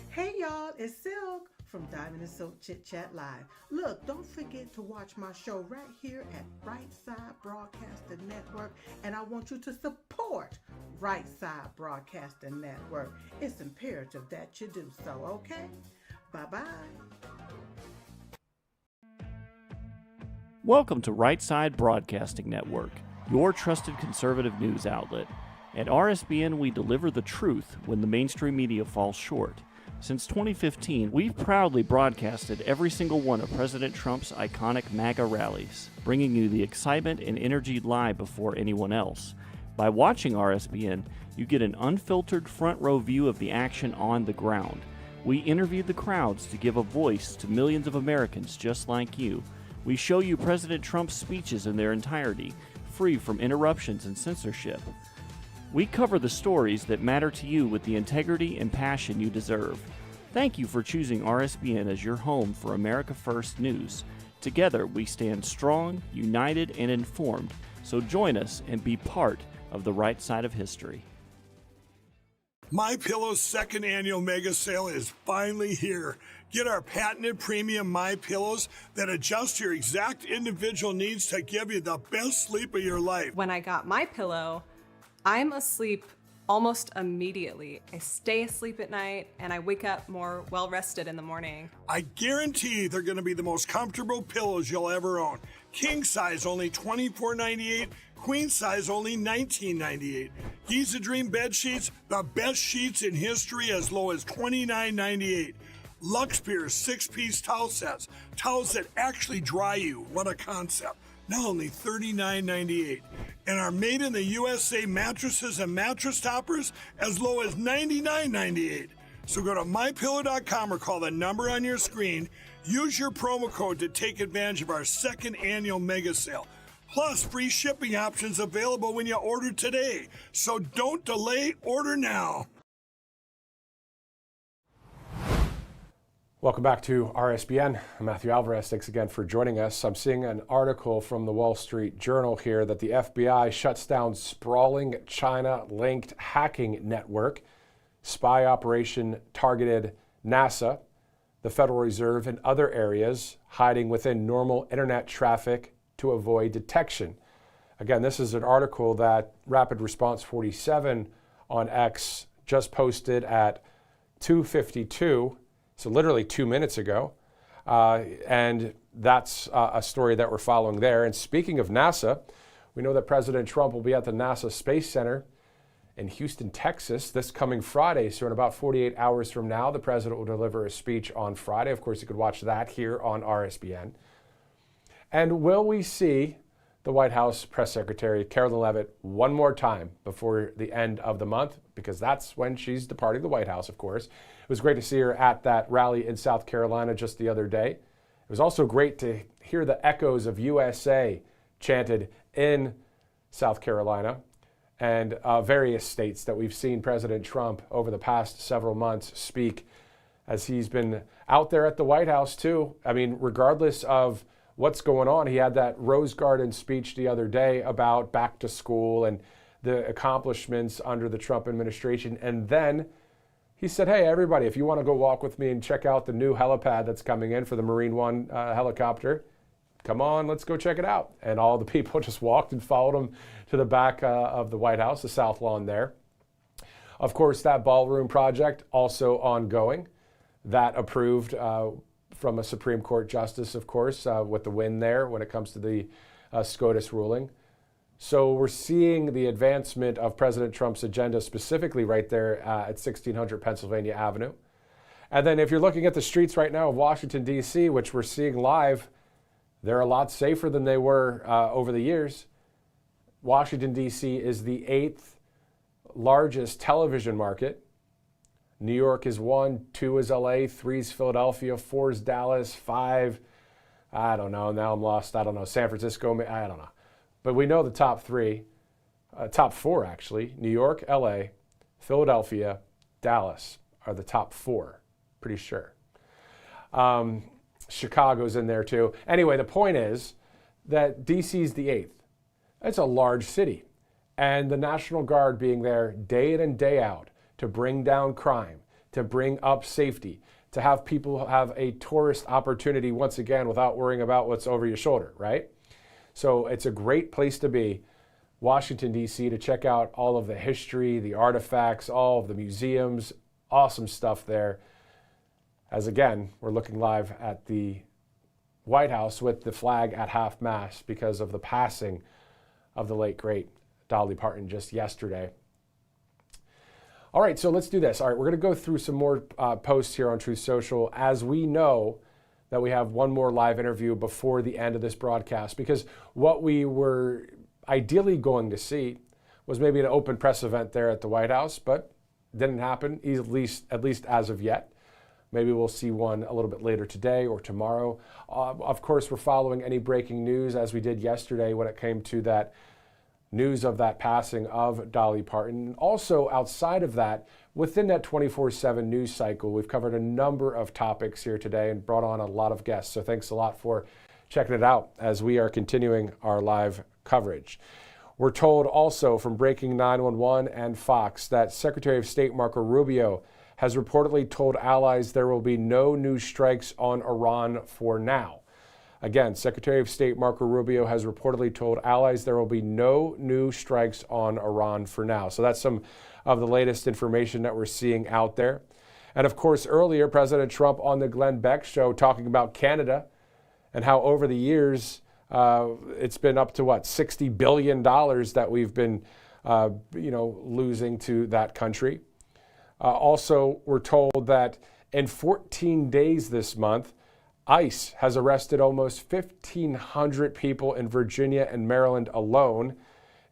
Hey y'all, it's Silk from Diamond and Silk Chit Chat Live. Look, don't forget to watch my show right here at Right Side Broadcasting Network, and I want you to support Right Side Broadcasting Network. It's imperative that you do so, okay? Bye-bye. Welcome to Right Side Broadcasting Network, your trusted conservative news outlet. At RSBN, we deliver the truth when the mainstream media falls short. Since 2015, we've proudly broadcasted every single one of President Trump's iconic MAGA rallies, bringing you the excitement and energy live before anyone else. By watching RSBN, you get an unfiltered front row view of the action on the ground. We interview the crowds to give a voice to millions of Americans just like you. We show you President Trump's speeches in their entirety, free from interruptions and censorship. We cover the stories that matter to you with the integrity and passion you deserve. Thank you for choosing RSBN as your home for America First News. Together, we stand strong, united, and informed. So join us and be part of the right side of history. MyPillow's second annual mega sale is finally here. Get our patented premium MyPillows that adjust your exact individual needs to give you the best sleep of your life. When I got my pillow, I'm asleep almost immediately. I stay asleep at night and I wake up more well-rested in the morning. I guarantee they're going to be the most comfortable pillows you'll ever own. King size only $24.98, queen size only $19.98. Giza Dream bed sheets, the best sheets in history, as low as $29.98. Lux Pierce 6-piece towel sets, towels that actually dry you. What a concept. Now only $39.98. And our made in the USA mattresses and mattress toppers as low as $99.98. So go to mypillow.com or call the number on your screen. Use your promo code to take advantage of our second annual mega sale. Plus free shipping options available when you order today. So don't delay, order now. Welcome back to RSBN. I'm Matthew Alvarez. Thanks again for joining us. I'm seeing an article from the Wall Street Journal here that the FBI shuts down sprawling China-linked hacking network. Spy operation targeted NASA, the Federal Reserve, and other areas, hiding within normal internet traffic to avoid detection. Again, this is an article that Rapid Response 47 on X just posted at 2:52. So literally 2 minutes ago, and that's a story that we're following there. And speaking of NASA, we know that President Trump will be at the NASA Space Center in Houston, Texas this coming Friday. So in about 48 hours from now, the president will deliver a speech on Friday. Of course, you could watch that here on RSBN. And will we see the White House Press Secretary Carolyn Leavitt one more time before the end of the month? Because that's when she's departing the White House, of course. It was great to see her at that rally in South Carolina just the other day. It was also great to hear the echoes of USA chanted in South Carolina and various states that we've seen President Trump over the past several months speak as he's been out there at the White House too. I mean, regardless of what's going on, he had that Rose Garden speech the other day about back to school and the accomplishments under the Trump administration. And then He said, hey, everybody, if you want to go walk with me and check out the new helipad that's coming in for the Marine One helicopter, come on, let's go check it out. And all the people just walked and followed him to the back of the White House, the South Lawn there. Of course, that ballroom project also ongoing. That approved from a Supreme Court justice, of course, with the win there when it comes to the SCOTUS ruling. So we're seeing the advancement of President Trump's agenda specifically right there at 1600 Pennsylvania Avenue. And then if you're looking at the streets right now of Washington, D.C., which we're seeing live, they're a lot safer than they were over the years. Washington, D.C. is the 8th largest television market. New York is 1, 2 is LA, 3 is Philadelphia, 4 is Dallas, 5, I don't know, now I'm lost, I don't know, San Francisco, I don't know. But we know the top 3, top 4 actually, New York, LA, Philadelphia, Dallas are the top 4, pretty sure. Chicago's in there too. Anyway, the point is that DC's the 8th. It's a large city. And the National Guard being there day in and day out to bring down crime, to bring up safety, to have people have a tourist opportunity once again without worrying about what's over your shoulder, right? So it's a great place to be, Washington, D.C., to check out all of the history, the artifacts, all of the museums, awesome stuff there. As again, we're looking live at the White House with the flag at half-mast because of the passing of the late, great Dolly Parton just yesterday. All right, so let's do this. All right, we're going to go through some more posts here on Truth Social as we know that we have one more live interview before the end of this broadcast, because what we were ideally going to see was maybe an open press event there at the White House, but didn't happen, at least as of yet. Maybe we'll see one a little bit later today or tomorrow. Of course, we're following any breaking news as we did yesterday when it came to that news of that passing of Dolly Parton. Also, outside of that, within that 24/7 news cycle, we've covered a number of topics here today and brought on a lot of guests. So thanks a lot for checking it out as we are continuing our live coverage. We're told also from Breaking 911 and Fox that Secretary of State Marco Rubio has reportedly told allies there will be no new strikes on Iran for now. Again, Secretary of State Marco Rubio has reportedly told allies there will be no new strikes on Iran for now. So that's some of the latest information that we're seeing out there. And of course, earlier, President Trump on the Glenn Beck show talking about Canada and how over the years it's been up to $60 billion that we've been losing to that country. Also, we're told that in 14 days this month, ICE has arrested almost 1,500 people in Virginia and Maryland alone,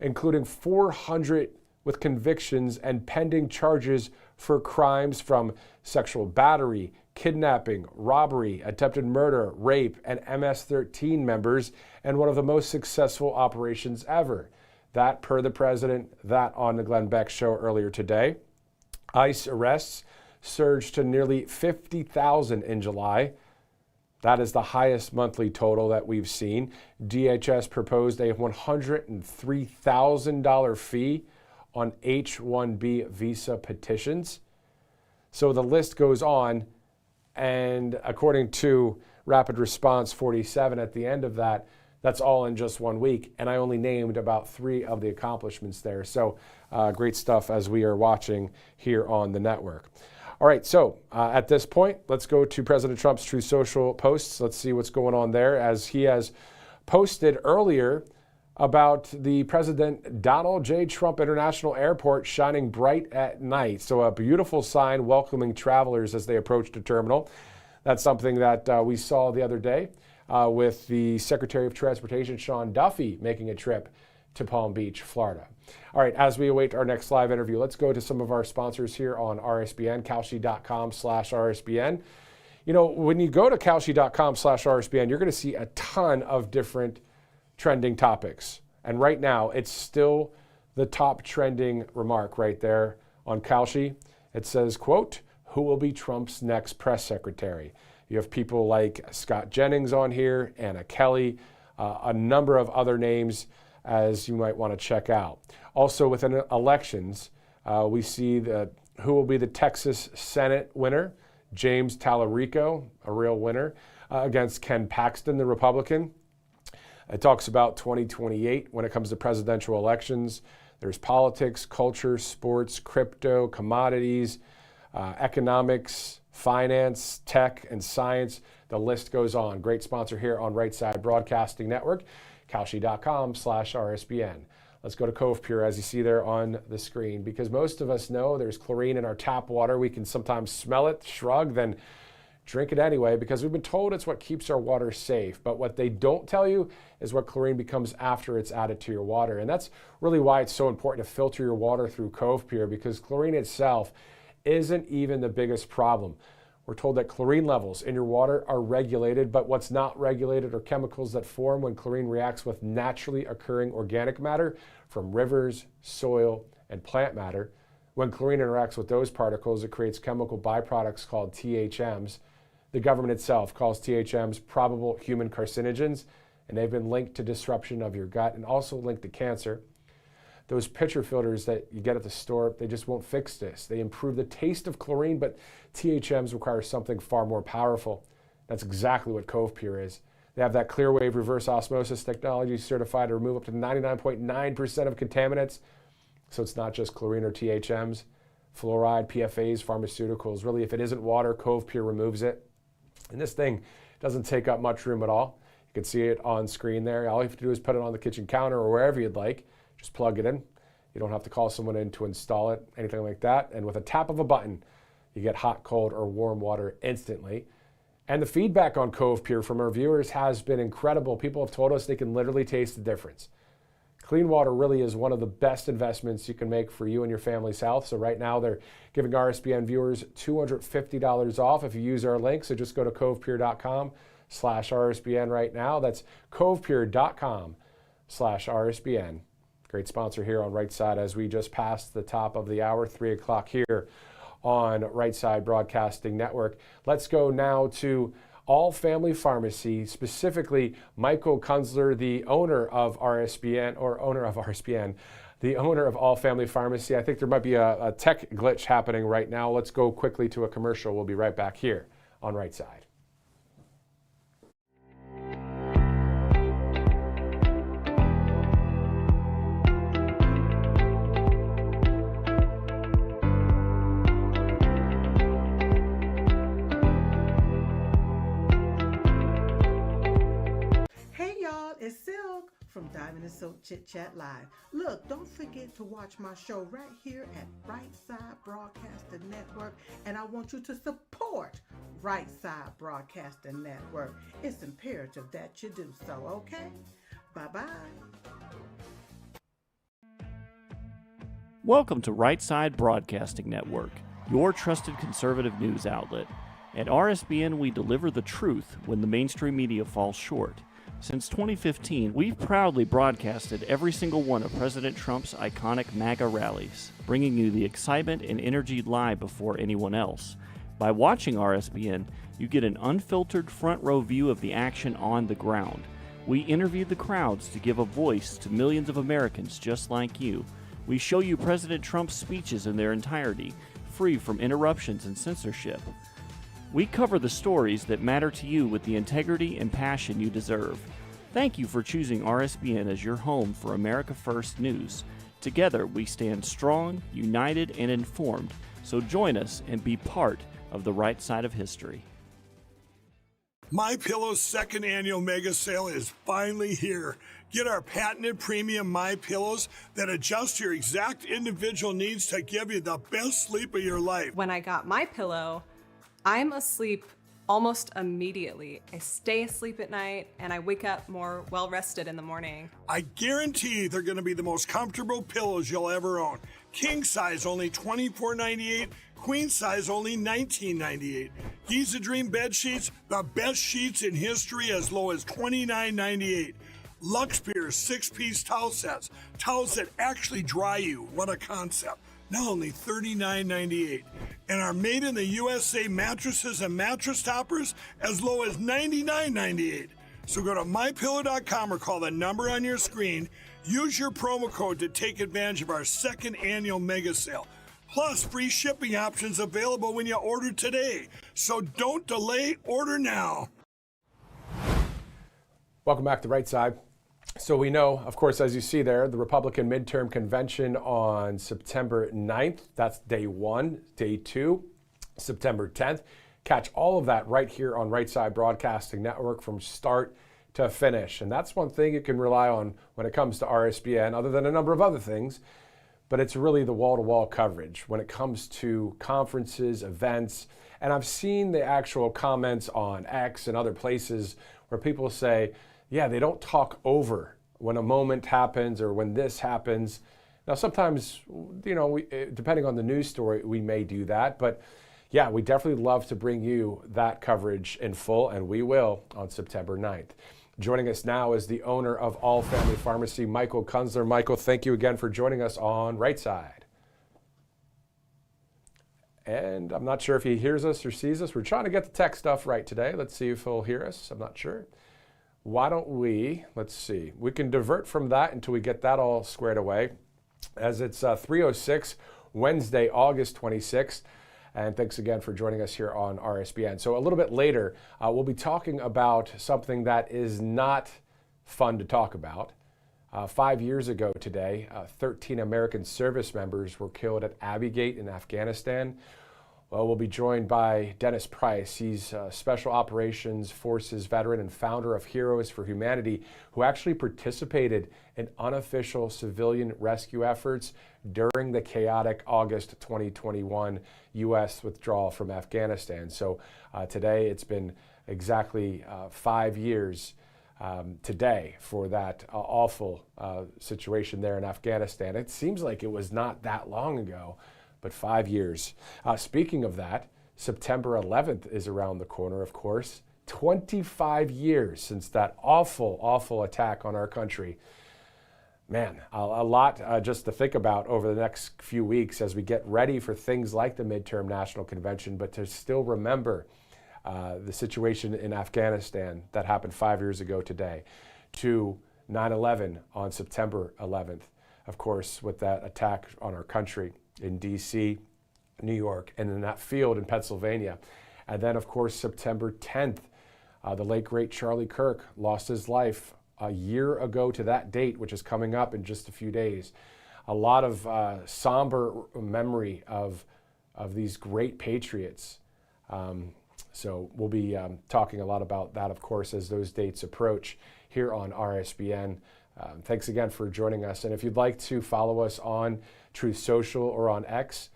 including 400 with convictions and pending charges for crimes from sexual battery, kidnapping, robbery, attempted murder, rape, and MS-13 members, and one of the most successful operations ever. That per the president, that on the Glenn Beck show earlier today. ICE arrests surged to nearly 50,000 in July. That is the highest monthly total that we've seen. DHS proposed a $103,000 fee on H-1B visa petitions. So the list goes on, and according to Rapid Response 47 at the end of that, that's all in just 1 week, and I only named about 3 of the accomplishments there. So great stuff as we are watching here on the network. All right, so at this point, let's go to President Trump's Truth Social posts. Let's see what's going on there, as he has posted earlier about the President Donald J. Trump International Airport shining bright at night. So a beautiful sign welcoming travelers as they approach the terminal. That's something that we saw the other day with the Secretary of Transportation, Sean Duffy, making a trip to Palm Beach, Florida. All right, as we await our next live interview, let's go to some of our sponsors here on RSBN, Kalshi.com/RSBN. You know, when you go to Kalshi.com/RSBN, you're going to see a ton of different trending topics. And right now, it's still the top trending remark right there on Kalshi. It says, quote, "Who will be Trump's next press secretary?" You have people like Scott Jennings on here, Anna Kelly, a number of other names as you might want to check out. Also within elections, we see that who will be the Texas Senate winner, James Tallarico, a real winner, against Ken Paxton, the Republican. It talks about 2028 when it comes to presidential elections. There's politics, culture, sports, crypto, commodities, economics, finance, tech, and science. The list goes on. Great sponsor here on Right Side Broadcasting Network, Kalshi.com/RSBN. Let's go to Cove Pure, as you see there on the screen, because most of us know there's chlorine in our tap water. We can sometimes smell it, shrug, then drink it anyway, because we've been told it's what keeps our water safe. But what they don't tell you is what chlorine becomes after it's added to your water. And that's really why it's so important to filter your water through Cove Pure, because chlorine itself isn't even the biggest problem. We're told that chlorine levels in your water are regulated, but what's not regulated are chemicals that form when chlorine reacts with naturally occurring organic matter from rivers, soil, and plant matter. When chlorine interacts with those particles, it creates chemical byproducts called THMs. The government itself calls THMs probable human carcinogens, and they've been linked to disruption of your gut and also linked to cancer. Those pitcher filters that you get at the store, they just won't fix this. They improve the taste of chlorine, but THMs require something far more powerful. That's exactly what Cove Pure is. They have that Clearwave reverse osmosis technology certified to remove up to 99.9% of contaminants. So it's not just chlorine or THMs, fluoride, PFAs, pharmaceuticals. Really, if it isn't water, Cove Pure removes it. And this thing doesn't take up much room at all. You can see it on screen there. All you have to do is put it on the kitchen counter or wherever you'd like. Just plug it in. You don't have to call someone in to install it, anything like that. And with a tap of a button, you get hot, cold, or warm water instantly. And the feedback on Cove Pure from our viewers has been incredible. People have told us they can literally taste the difference. Clean water really is one of the best investments you can make for you and your family's health. So right now they're giving RSBN viewers $250 off if you use our link. So just go to covepure.com/RSBN right now. That's covepure.com/RSBN. Great sponsor here on Right Side as we just passed the top of the hour, 3 o'clock here on Right Side Broadcasting Network. Let's go now to All Family Pharmacy, specifically Michael Kunzler, the owner of RSBN, the owner of All Family Pharmacy. I think there might be a tech glitch happening right now. Let's go quickly to a commercial. We'll be right back here on Right Side. It's Silk from Diamond and Silk Chit Chat Live. Look, don't forget to watch my show right here at Right Side Broadcasting Network, and I want you to support Right Side Broadcasting Network. It's imperative that you do so, okay? Bye-bye. Welcome to Right Side Broadcasting Network, your trusted conservative news outlet. At RSBN, we deliver the truth when the mainstream media falls short. Since 2015, we've proudly broadcasted every single one of President Trump's iconic MAGA rallies, bringing you the excitement and energy live before anyone else. By watching RSBN, you get an unfiltered front row view of the action on the ground. We interview the crowds to give a voice to millions of Americans just like you. We show you President Trump's speeches in their entirety, free from interruptions and censorship. We cover the stories that matter to you with the integrity and passion you deserve. Thank you for choosing RSBN as your home for America First news. Together, we stand strong, united, and informed. So join us and be part of the right side of history. MyPillow's second annual mega sale is finally here. Get our patented premium MyPillows that adjust your exact individual needs to give you the best sleep of your life. When I got my pillow, I'm asleep almost immediately. I stay asleep at night and I wake up more well-rested in the morning. I guarantee they're going to be the most comfortable pillows you'll ever own. King size only $24.98, queen size only $19.98. Giza Dream bed sheets, the best sheets in history, as low as $29.98. Lux Beer 6-piece towel sets, towels that actually dry you. What a concept. Now only $39.98. And our made in the USA mattresses and mattress toppers as low as $99.98. So go to mypillow.com or call the number on your screen. Use your promo code to take advantage of our second annual mega sale. plus free shipping options available when you order today. So don't delay, order now. Welcome back to Right Side. So we know, of course, as you see there, the Republican midterm convention on September 9th. That's day one. Day two, September 10th. Catch all of that right here on Right Side Broadcasting Network from start to finish. And that's one thing you can rely on when it comes to RSBN, other than a number of other things. But it's really the wall-to-wall coverage when it comes to conferences, events. And I've seen the actual comments on X and other places where people say, yeah, they don't talk over when a moment happens or when this happens. Now, sometimes, you know, depending on the news story, we may do that. But yeah, we definitely love to bring you that coverage in full, and we will on September 9th. Joining us now is the owner of All Family Pharmacy, Michael Kunzler. Michael, thank you again for joining us on Right Side. And I'm not sure if he hears us or sees us. We're trying to get the tech stuff right today. Let's see if he'll hear us. I'm not sure. Why don't we, let's see, we can divert from that until we get that all squared away, as it's 3:06, Wednesday, August 26th. And thanks again for joining us here on RSBN. So a little bit later, we'll be talking about something that is not fun to talk about. 5 years ago today, 13 American service members were killed at Abbey Gate in Afghanistan. Well, we'll be joined by Dennis Price. He's a Special Operations Forces veteran and founder of Heroes for Humanity, who actually participated in unofficial civilian rescue efforts during the chaotic August 2021 U.S. withdrawal from Afghanistan. So today it's been exactly 5 years today for that awful situation there in Afghanistan. It seems like it was not that long ago, but 5 years. Speaking of that, September 11th is around the corner, of course. 25 years since that awful, awful attack on our country. Man, a lot just to think about over the next few weeks as we get ready for things like the midterm national convention, but to still remember the situation in Afghanistan that happened 5 years ago today, to 9/11 on September 11th, of course, with that attack on our country in D.C., New York, and in that field in Pennsylvania. And then, of course, September 10th, the late, great Charlie Kirk lost his life a year ago to that date, which is coming up in just a few days. A lot of somber memory of these great patriots. So we'll be talking a lot about that, of course, as those dates approach here on RSBN. Thanks again for joining us. And if you'd like to follow us on Truth Social or on X,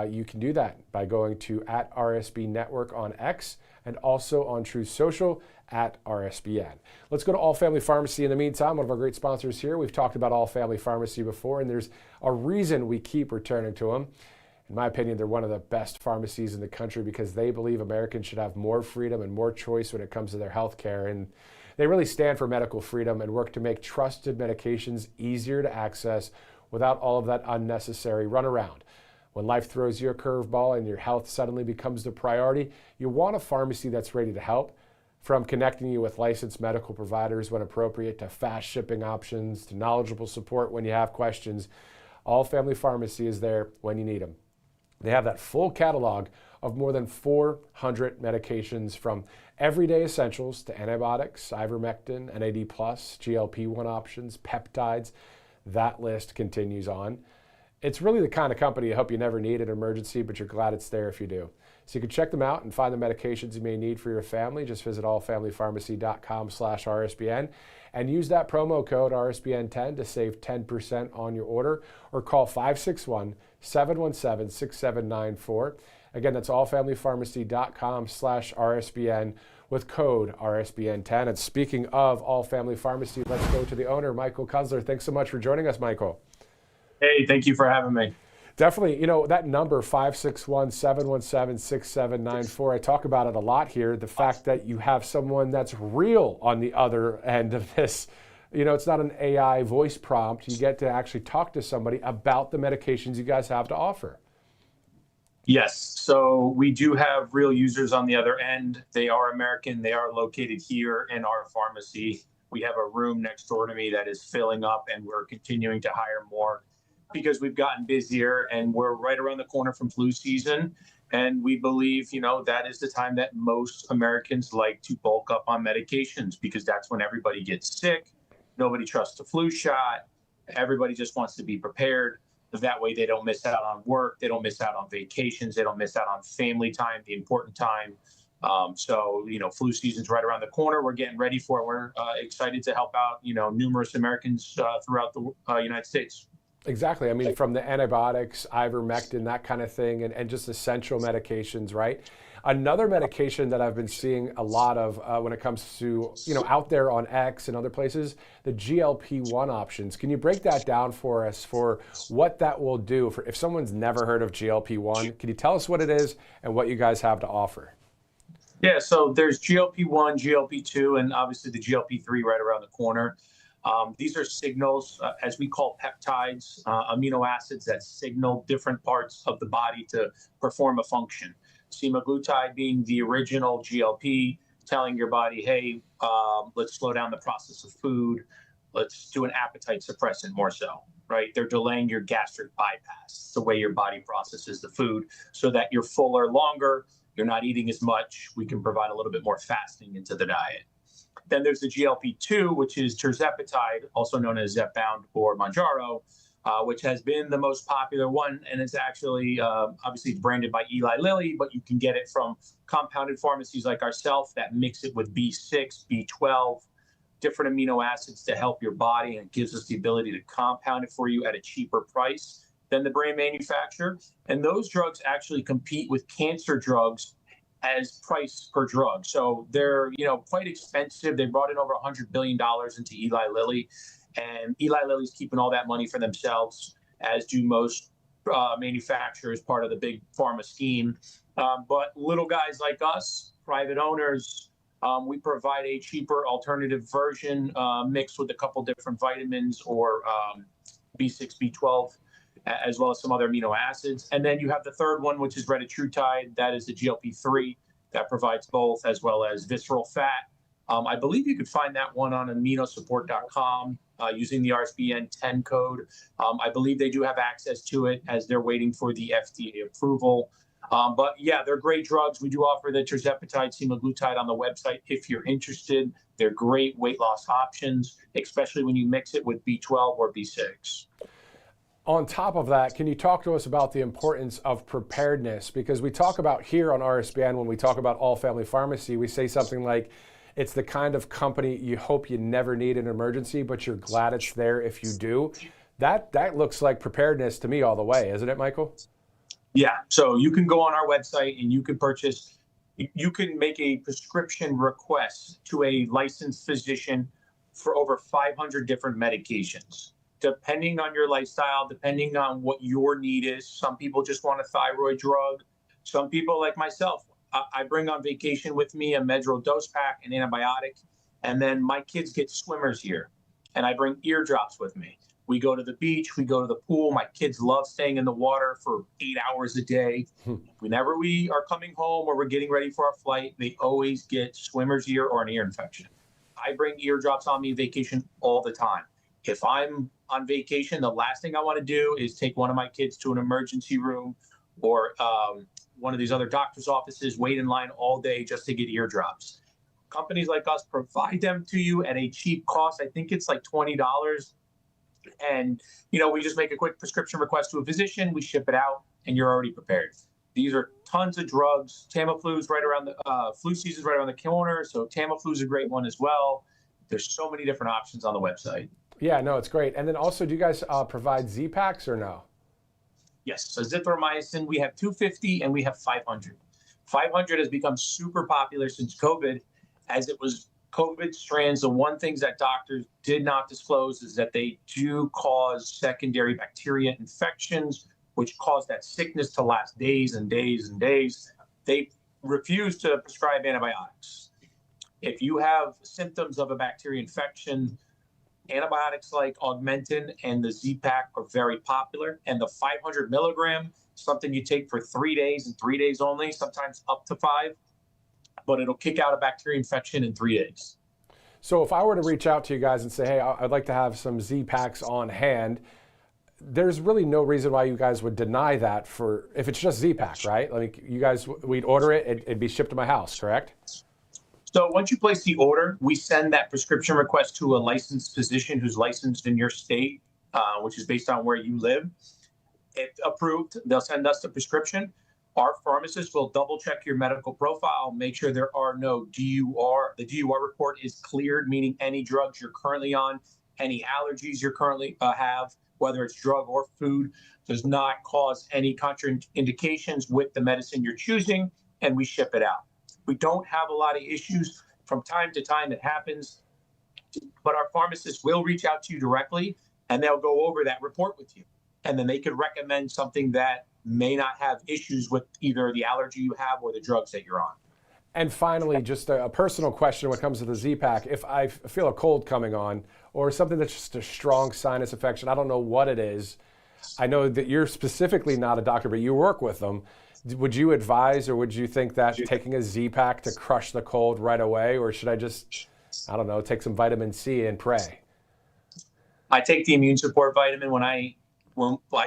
you can do that by going to @RSB Network on X and also on Truth Social @RSBN. Let's go to All Family Pharmacy in the meantime, one of our great sponsors here. We've talked about All Family Pharmacy before, and there's a reason we keep returning to them. In my opinion, they're one of the best pharmacies in the country because they believe Americans should have more freedom and more choice when it comes to their health care. And they really stand for medical freedom and work to make trusted medications easier to access without all of that unnecessary runaround. When life throws you a curveball and your health suddenly becomes the priority, you want a pharmacy that's ready to help. From connecting you with licensed medical providers when appropriate, to fast shipping options, to knowledgeable support when you have questions, All Family Pharmacy is there when you need them. They have that full catalog of more than 400 medications, from everyday essentials to antibiotics, ivermectin, NAD+, GLP-1 options, peptides. That list continues on. It's really the kind of company you hope you never need in an emergency, but you're glad it's there if you do. So you can check them out and find the medications you may need for your family. Just visit allfamilypharmacy.com/RSBN and use that promo code RSBN10 to save 10% on your order, or call 561-717-6794. Again, that's allfamilypharmacy.com/RSBN with code RSBN10. And speaking of All Family Pharmacy, let's go to the owner, Michael Kunzler. Thanks so much for joining us, Michael. Hey, thank you for having me. Definitely, you know, that number 561-717-6794, I talk about it a lot here, the fact that you have someone that's real on the other end of this. You know, it's not an AI voice prompt. You get to actually talk to somebody about the medications you guys have to offer. Yes, so we do have real users on the other end. They are American. They are located here in our pharmacy. We have a room next door to me that is filling up, and we're continuing to hire more. because we've gotten busier and we're right around the corner from flu season. And we believe, that is the time that most Americans like to bulk up on medications because that's when everybody gets sick. Nobody trusts the flu shot. Everybody just wants to be prepared. That way they don't miss out on work. They don't miss out on vacations. They don't miss out on family time, the important time. So, flu season's right around the corner. We're getting ready for it. We're excited to help out, numerous Americans throughout the United States. Exactly. I mean, from the antibiotics, ivermectin, that kind of thing, and just essential medications, right? Another medication that I've been seeing a lot of when it comes to, out there on X and other places, the GLP-1 options. Can you break that down for us for what that will do for if someone's never heard of GLP-1? Can you tell us what it is and what you guys have to offer? Yeah, so there's GLP-1, GLP-2, and obviously the GLP-3 right around the corner. These are signals, as we call peptides, amino acids that signal different parts of the body to perform a function. Semaglutide being the original GLP, telling your body, hey, let's slow down the process of food. Let's do an appetite suppressant more so, right? They're delaying your gastric bypass. It's the way your body processes the food so that you're fuller longer. You're not eating as much. We can provide a little bit more fasting into the diet. Then there's the GLP-2, which is tirzepatide, also known as Zepbound or Mounjaro, which has been the most popular one. And it's actually, obviously, it's branded by Eli Lilly, but you can get it from compounded pharmacies like ourselves that mix it with B6, B12, different amino acids to help your body. And it gives us the ability to compound it for you at a cheaper price than the brand manufacturer. And those drugs actually compete with cancer drugs as price per drug. So they're, quite expensive. They brought in over $100 billion into Eli Lilly, and Eli Lilly's keeping all that money for themselves, as do most manufacturers, part of the big pharma scheme. But little guys like us, private owners, we provide a cheaper alternative version mixed with a couple different vitamins or B6, B12, as well as some other amino acids. And then you have the third one, which is retatrutide. That is the GLP-3 that provides both, as well as visceral fat. I believe you could find that one on aminosupport.com using the RSBN 10 code. I believe they do have access to it as they're waiting for the FDA approval. But yeah, they're great drugs. We do offer the tirzepatide, semaglutide on the website if you're interested. They're great weight loss options, especially when you mix it with B12 or B6. On top of that, can you talk to us about the importance of preparedness? Because we talk about here on RSBN, when we talk about all family pharmacy, we say something like, it's the kind of company you hope you never need in an emergency, but you're glad it's there if you do. That looks like preparedness to me all the way, isn't it, Michael? Yeah, so you can go on our website and you can make a prescription request to a licensed physician for over 500 different medications. Depending on your lifestyle, depending on what your need is. Some people just want a thyroid drug. Some people, like myself, I bring on vacation with me a Medrol dose pack, an antibiotic, and then my kids get swimmers here, and I bring eardrops with me. We go to the beach, we go to the pool. My kids love staying in the water for 8 hours a day. Whenever we are coming home or we're getting ready for our flight, they always get swimmer's ear or an ear infection. I bring eardrops on me vacation all the time. If I'm on vacation, the last thing I want to do is take one of my kids to an emergency room or one of these other doctor's offices, wait in line all day just to get eardrops. Companies like us provide them to you at a cheap cost. I think it's like $20. And, we just make a quick prescription request to a physician, we ship it out, and you're already prepared. These are tons of drugs. Tamiflu's right around the flu season's right around the corner, so Tamiflu's a great one as well. There's so many different options on the website. Yeah, no, it's great. And then also, do you guys provide Z-Packs or no? Yes, so azithromycin, we have 250 and we have 500. 500 has become super popular since COVID, as it was COVID strands. The one things that doctors did not disclose is that they do cause secondary bacteria infections, which cause that sickness to last days and days and days. They refuse to prescribe antibiotics. If you have symptoms of a bacteria infection, antibiotics like Augmentin and the Z-Pack are very popular. And the 500 milligram, something you take for 3 days and 3 days only, sometimes up to 5, but it'll kick out a bacteria infection in 3 days. So if I were to reach out to you guys and say, hey, I'd like to have some Z-Packs on hand, there's really no reason why you guys would deny that if it's just Z-Pak, right? Like you guys, we'd order it, it'd be shipped to my house, correct? So once you place the order, we send that prescription request to a licensed physician who's licensed in your state, which is based on where you live. If approved, they'll send us the prescription. Our pharmacist will double check your medical profile, make sure there are no DUR. The DUR report is cleared, meaning any drugs you're currently on, any allergies you currently have, whether it's drug or food, does not cause any contraindications with the medicine you're choosing, and we ship it out. We don't have a lot of issues. From time to time it happens, but our pharmacist will reach out to you directly and they'll go over that report with you. And then they could recommend something that may not have issues with either the allergy you have or the drugs that you're on. And finally, just a personal question when it comes to the Z-Pak. If I feel a cold coming on or something that's just a strong sinus infection, I don't know what it is. I know that you're specifically not a doctor, but you work with them. Would you advise or would you think that taking a Z-Pak to crush the cold right away, or should I just, I don't know, take some vitamin C and pray? I take the immune support vitamin I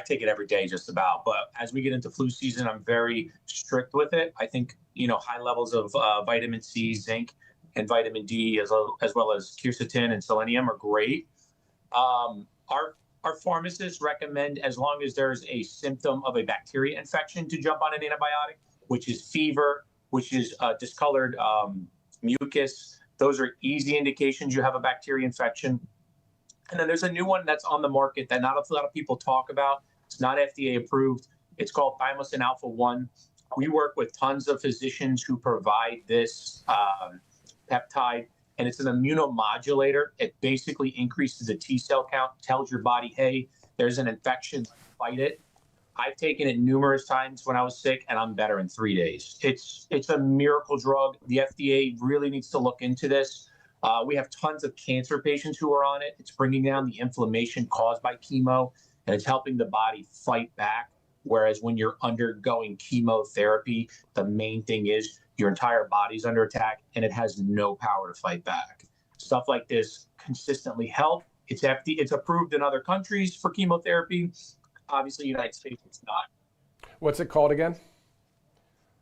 take it every day just about, but as we get into flu season, I'm very strict with it. I think, high levels of vitamin C, zinc, and vitamin D, as well as quercetin and selenium are great. Our pharmacists recommend, as long as there's a symptom of a bacteria infection, to jump on an antibiotic, which is fever, which is discolored mucus. Those are easy indications you have a bacteria infection. And then there's a new one that's on the market that not a lot of people talk about. It's not FDA approved. It's called thymosin alpha-1. We work with tons of physicians who provide this peptide, and it's an immunomodulator. It basically increases the T cell count, tells your body, hey, there's an infection, fight it. I've taken it numerous times when I was sick, and I'm better in 3 days. It's a miracle drug. The FDA really needs to look into this. We have tons of cancer patients who are on it. It's bringing down the inflammation caused by chemo, and it's helping the body fight back. Whereas when you're undergoing chemotherapy, the main thing is your entire body's under attack, and it has no power to fight back. Stuff like this consistently help. It's approved in other countries for chemotherapy. Obviously, United States, it's not. What's it called again?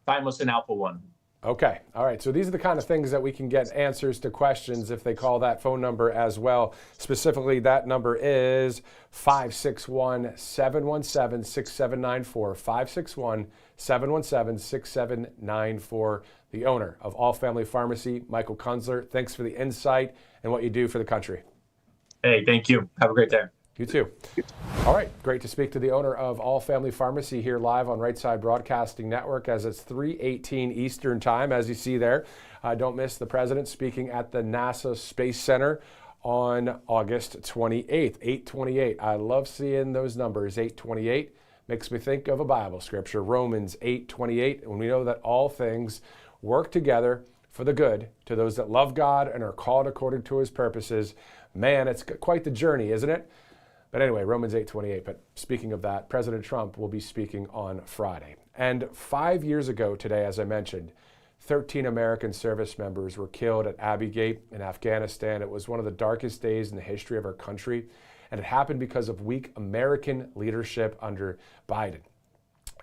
Thymosin alpha-1. Okay. All right. So these are the kind of things that we can get answers to questions if they call that phone number as well. Specifically, that number is 561-717-6794. 561-717-6794. The owner of All Family Pharmacy, Michael Kunzler. Thanks for the insight and what you do for the country. Hey, thank you. Have a great day. You too. All right, great to speak to the owner of All Family Pharmacy here live on Right Side Broadcasting Network as it's 3:18 Eastern Time. As you see there, don't miss the president speaking at the NASA Space Center on August 28th, 8:28. I love seeing those numbers, 8:28. Makes me think of a Bible scripture, Romans 8:28, when we know that all things work together for the good to those that love God and are called according to his purposes. Man, it's quite the journey, isn't it? But anyway, Romans 8:28. But speaking of that, President Trump will be speaking on Friday. And 5 years ago today, as I mentioned, 13 American service members were killed at Abbey Gate in Afghanistan. It was one of the darkest days in the history of our country. And it happened because of weak American leadership under Biden.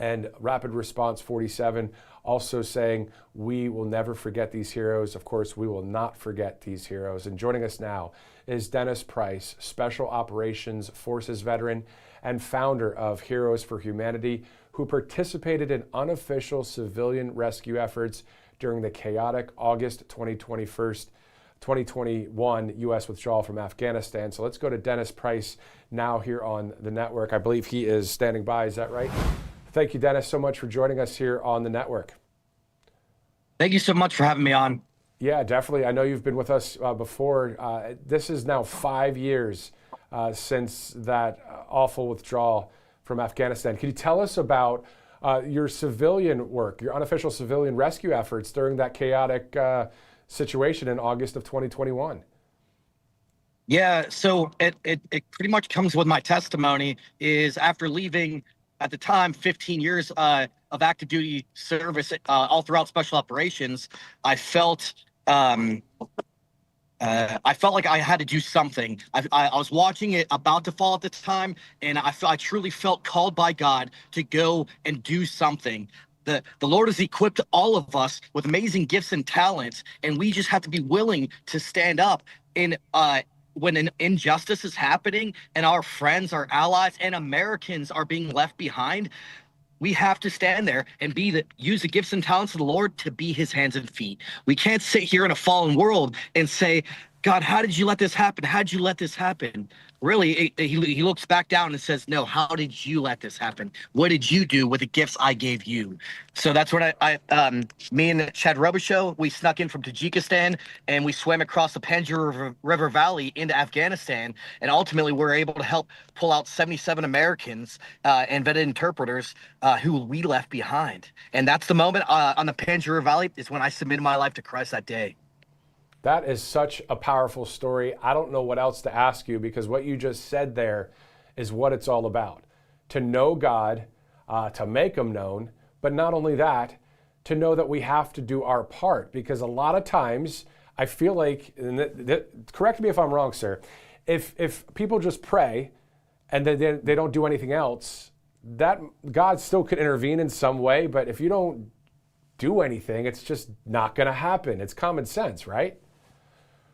And Rapid Response 47 also saying, we will never forget these heroes. Of course, we will not forget these heroes. And joining us now is Dennis Price, Special Operations Forces veteran and founder of Heroes for Humanity, who participated in unofficial civilian rescue efforts during the chaotic August 2021 U.S. withdrawal from Afghanistan. So let's go to Dennis Price now here on the network. I believe he is standing by. Is that right? Thank you, Dennis, so much for joining us here on the network. Thank you so much for having me on. Yeah, definitely. I know you've been with us before. This is now 5 years since that awful withdrawal from Afghanistan. Can you tell us about your civilian work, your unofficial civilian rescue efforts during that chaotic situation in August of 2021? Yeah, so it pretty much comes with my testimony. Is after leaving, at the time, 15 years of active duty service all throughout special operations, I felt I felt like I had to do something. I was watching it about to fall at the time, and I truly felt called by God to go and do something. The Lord has equipped all of us with amazing gifts and talents, and we just have to be willing to stand up in when an injustice is happening and our friends, our allies, and Americans are being left behind. We have to stand there and use the gifts and talents of the Lord to be his hands and feet. We can't sit here in a fallen world and say, God, how did you let this happen? How did you let this happen? Really, he looks back down and says, no, how did you let this happen? What did you do with the gifts I gave you? So that's when me and Chad Robichaux, we snuck in from Tajikistan and we swam across the Panjshir River Valley into Afghanistan. And ultimately, we were able to help pull out 77 Americans and vetted interpreters who we left behind. And that's the moment on the Panjshir River Valley is when I submitted my life to Christ that day. That is such a powerful story. I don't know what else to ask you, because what you just said there is what it's all about. To know God, to make him known, but not only that, to know that we have to do our part. Because a lot of times I feel like, and correct me if I'm wrong, sir, if people just pray and then they don't do anything else, that God still could intervene in some way. But if you don't do anything, it's just not going to happen. It's common sense, right?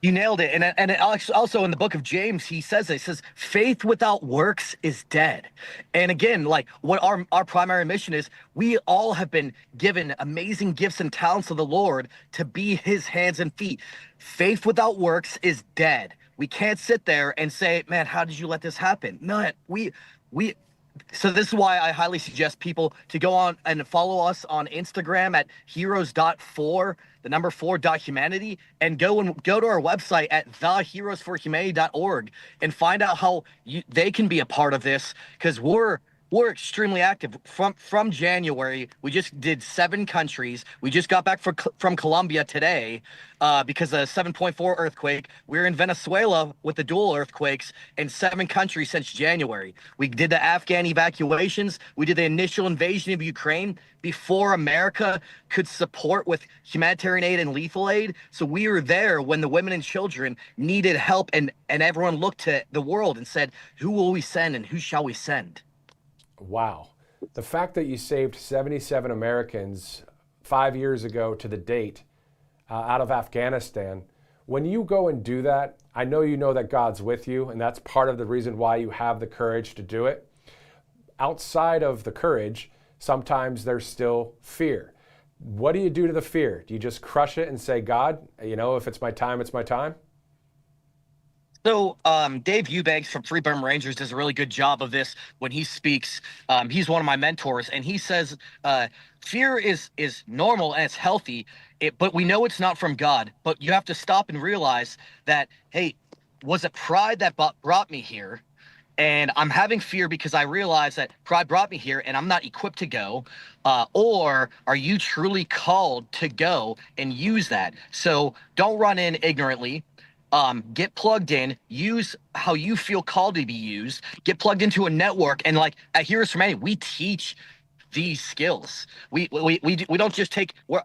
You nailed it. And also in the book of James, he says, faith without works is dead. And again, like what our primary mission is, we all have been given amazing gifts and talents of the Lord to be his hands and feet. Faith without works is dead. We can't sit there and say, man, how did you let this happen? No, so this is why I highly suggest people to go on and follow us on Instagram at heroes.4, the number 4.humanity, and go to our website at theheroesforhumanity.org and find out how they can be a part of this, because we're extremely active. From January, we just did 7 countries. We just got back from Colombia today because of the 7.4 earthquake. We're in Venezuela with the dual earthquakes in 7 countries since January. We did the Afghan evacuations. We did the initial invasion of Ukraine before America could support with humanitarian aid and lethal aid. So we were there when the women and children needed help, and everyone looked to the world and said, who will we send and who shall we send? Wow. The fact that you saved 77 Americans 5 years ago to the date out of Afghanistan, when you go and do that, I know you know that God's with you, and that's part of the reason why you have the courage to do it. Outside of the courage, sometimes there's still fear. What do you do to the fear? Do you just crush it and say, God, if it's my time, it's my time? So Dave Eubanks from Free Burma Rangers does a really good job of this when he speaks. He's one of my mentors, and he says fear is normal and it's healthy, but we know it's not from God. But you have to stop and realize that, hey, was it pride that brought me here? And I'm having fear because I realize that pride brought me here and I'm not equipped to go. Or are you truly called to go and use that? So don't run in ignorantly. Get plugged in, use how you feel called to be used, get plugged into a network. And like at Heroes for Humanity, we teach these skills. We don't just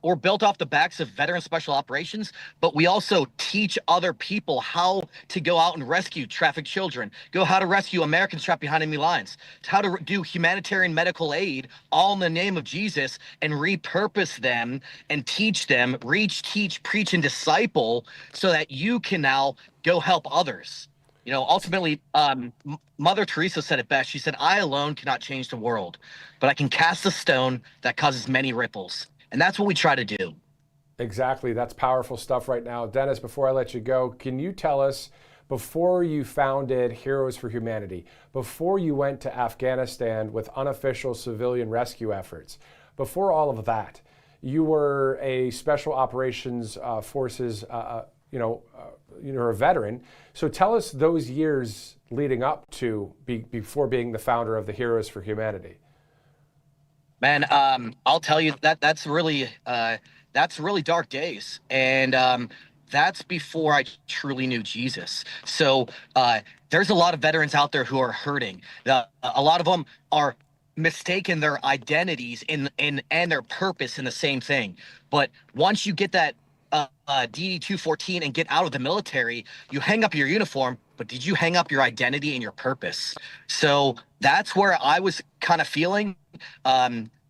we're built off the backs of veteran special operations, but we also teach other people how to go out and rescue trafficked children, how to rescue Americans trapped behind enemy lines, how to do humanitarian medical aid, all in the name of Jesus, and repurpose them and teach them, reach, teach, preach, and disciple so that you can now go help others. Ultimately, Mother Teresa said it best. She said, I alone cannot change the world, but I can cast a stone that causes many ripples. And that's what we try to do. Exactly. That's powerful stuff right now. Dennis, before I let you go, can you tell us, before you founded Heroes for Humanity, before you went to Afghanistan with unofficial civilian rescue efforts, before all of that, you were a special operations forces you're a veteran. So tell us those years leading up to before being the founder of the Heroes for Humanity. Man, I'll tell you that's really dark days. And that's before I truly knew Jesus. So there's a lot of veterans out there who are hurting. A lot of them are mistaken their identities and their purpose in the same thing. But once you get that DD-214 and get out of the military, you hang up your uniform, but did you hang up your identity and your purpose? So that's where I was kind of feeling,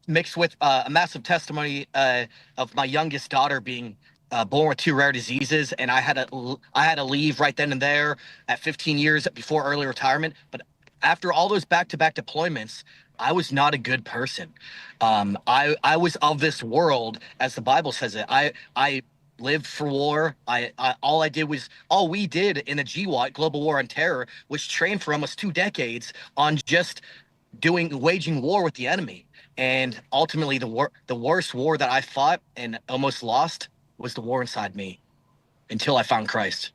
mixed with a massive testimony of my youngest daughter being born with 2 rare diseases, and I had to leave right then and there at 15 years before early retirement. But after all those back-to-back deployments, I was not a good person. I was of this world, as the Bible says it. I lived for war. All we did in the GWOT, Global War on Terror, was train for almost 2 decades on just waging war with the enemy. And ultimately, the worst war that I fought and almost lost was the war inside me, until I found Christ.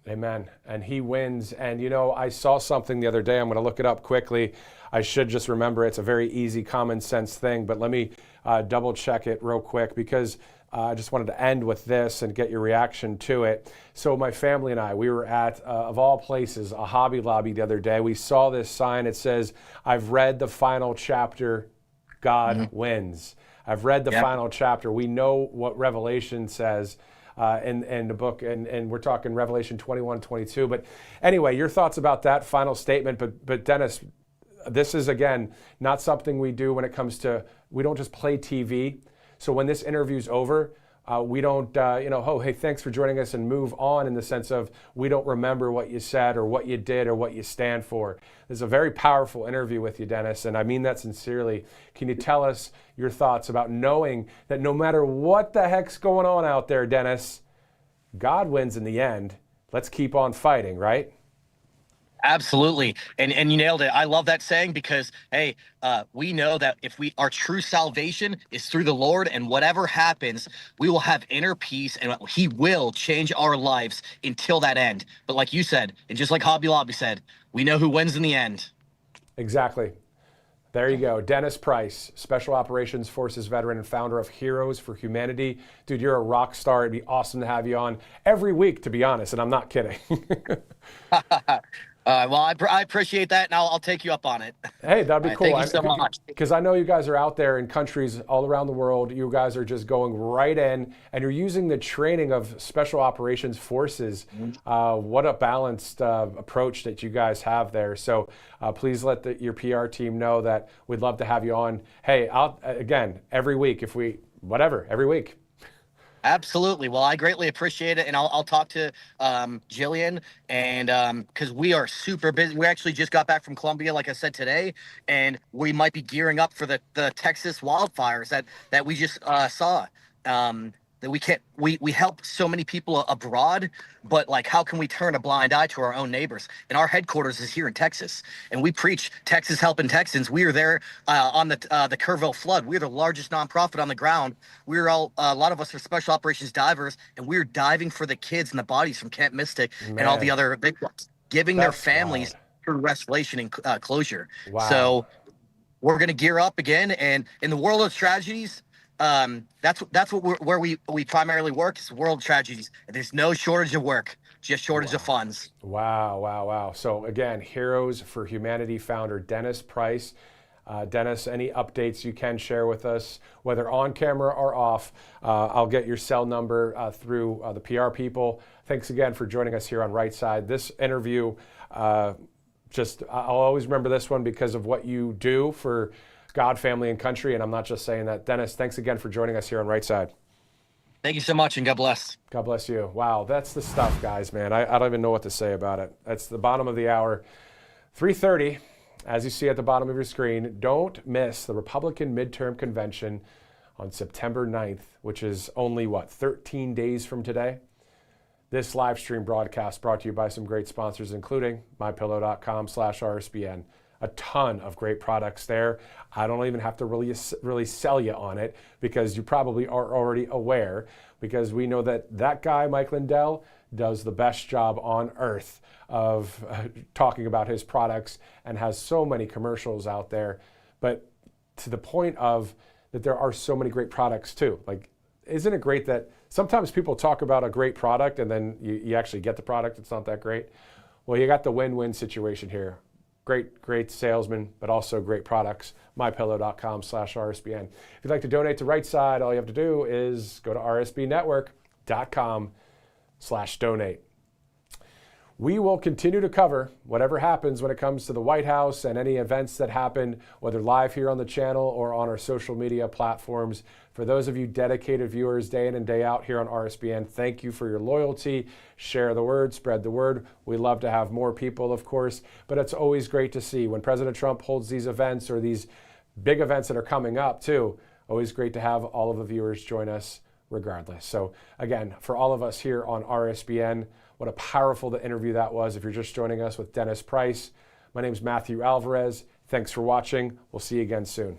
Amen. And he wins. And I saw something the other day. I'm going to look it up quickly. I should just remember it's a very easy, common sense thing, but let me double check it real quick, because I just wanted to end with this and get your reaction to it. So my family and I, we were at, of all places, a Hobby Lobby the other day. We saw this sign. It says, "I've read the final chapter, God wins." I've read the final chapter. We know what Revelation says in the book, and we're talking Revelation 21, 22. But anyway, your thoughts about that final statement. But Dennis, this is, again, not something we do when it comes to, we don't just play TV. So when this interview's over, we don't, oh, hey, thanks for joining us, and move on, in the sense of we don't remember what you said or what you did or what you stand for. This is a very powerful interview with you, Dennis, and I mean that sincerely. Can you tell us your thoughts about knowing that no matter what the heck's going on out there, Dennis, God wins in the end? Let's keep on fighting, right? Absolutely. And you nailed it. I love that saying, because, hey, we know that if our true salvation is through the Lord, and whatever happens, we will have inner peace, and he will change our lives until that end. But like you said, and just like Hobby Lobby said, we know who wins in the end. Exactly. There you go. Dennis Price, Special Operations Forces veteran and founder of Heroes for Humanity. Dude, you're a rock star. It'd be awesome to have you on every week, to be honest, and I'm not kidding. Well, I appreciate that, and I'll take you up on it. Hey, that'd be cool. Thank you so much. Because I know you guys are out there in countries all around the world. You guys are just going right in, and you're using the training of Special Operations Forces. What a balanced approach that you guys have there. So please let your PR team know that we'd love to have you on. Hey, again, every week, every week. Absolutely. Well, I greatly appreciate it, and I'll talk to Jillian, and because we are super busy. We actually just got back from Colombia, like I said, today, and we might be gearing up for the Texas wildfires that we just saw. That we help so many people abroad, but like, how can we turn a blind eye to our own neighbors? And our headquarters is here in Texas, and we preach Texas helping Texans. We are there on the Kerrville flood. We're the largest nonprofit on the ground. We're a lot of us are special operations divers, and we're diving for the kids and the bodies from Camp Mystic and all the other victims, giving their families through restoration and closure. Wow. So we're going to gear up again, and in the world of tragedies, that's where we primarily work, is world tragedies. There's no shortage of work, just shortage of funds. Wow. So again, Heroes for Humanity founder Dennis Price. Dennis, any updates you can share with us, whether on camera or off? I'll get your cell number through the PR people. Thanks again for joining us here on Right Side. This interview, I'll always remember this one because of what you do for God, family, and country, and I'm not just saying that. Dennis, thanks again for joining us here on Right Side. Thank you so much, and God bless. God bless you. Wow, that's the stuff, guys, man. I don't even know what to say about it. That's the bottom of the hour. 3:30, as you see at the bottom of your screen. Don't miss the Republican midterm convention on September 9th, which is only, 13 days from today? This live stream broadcast brought to you by some great sponsors, including mypillow.com/RSBN. A ton of great products there. I don't even have to really sell you on it, because you probably are already aware, because we know that guy, Mike Lindell, does the best job on earth of talking about his products, and has so many commercials out there. But to the point of that there are so many great products too. Like, isn't it great that sometimes people talk about a great product and then you actually get the product, it's not that great? Well, you got the win-win situation here. Great salesman, but also great products. mypillow.com/RSBN. If you'd like to donate to Right Side, all you have to do is go to RSB Network, RSBN.com/donate. We will continue to cover whatever happens when it comes to the White House and any events that happen, whether live here on the channel or on our social media platforms. For those of you dedicated viewers day in and day out here on RSBN, thank you for your loyalty. Share the word, spread the word. We love to have more people, of course, but it's always great to see when President Trump holds these events or these big events that are coming up too. Always great to have all of the viewers join us regardless. So again, for all of us here on RSBN, what a powerful interview that was. If you're just joining us with Dennis Price, my name is Matthew Alvarez. Thanks for watching. We'll see you again soon.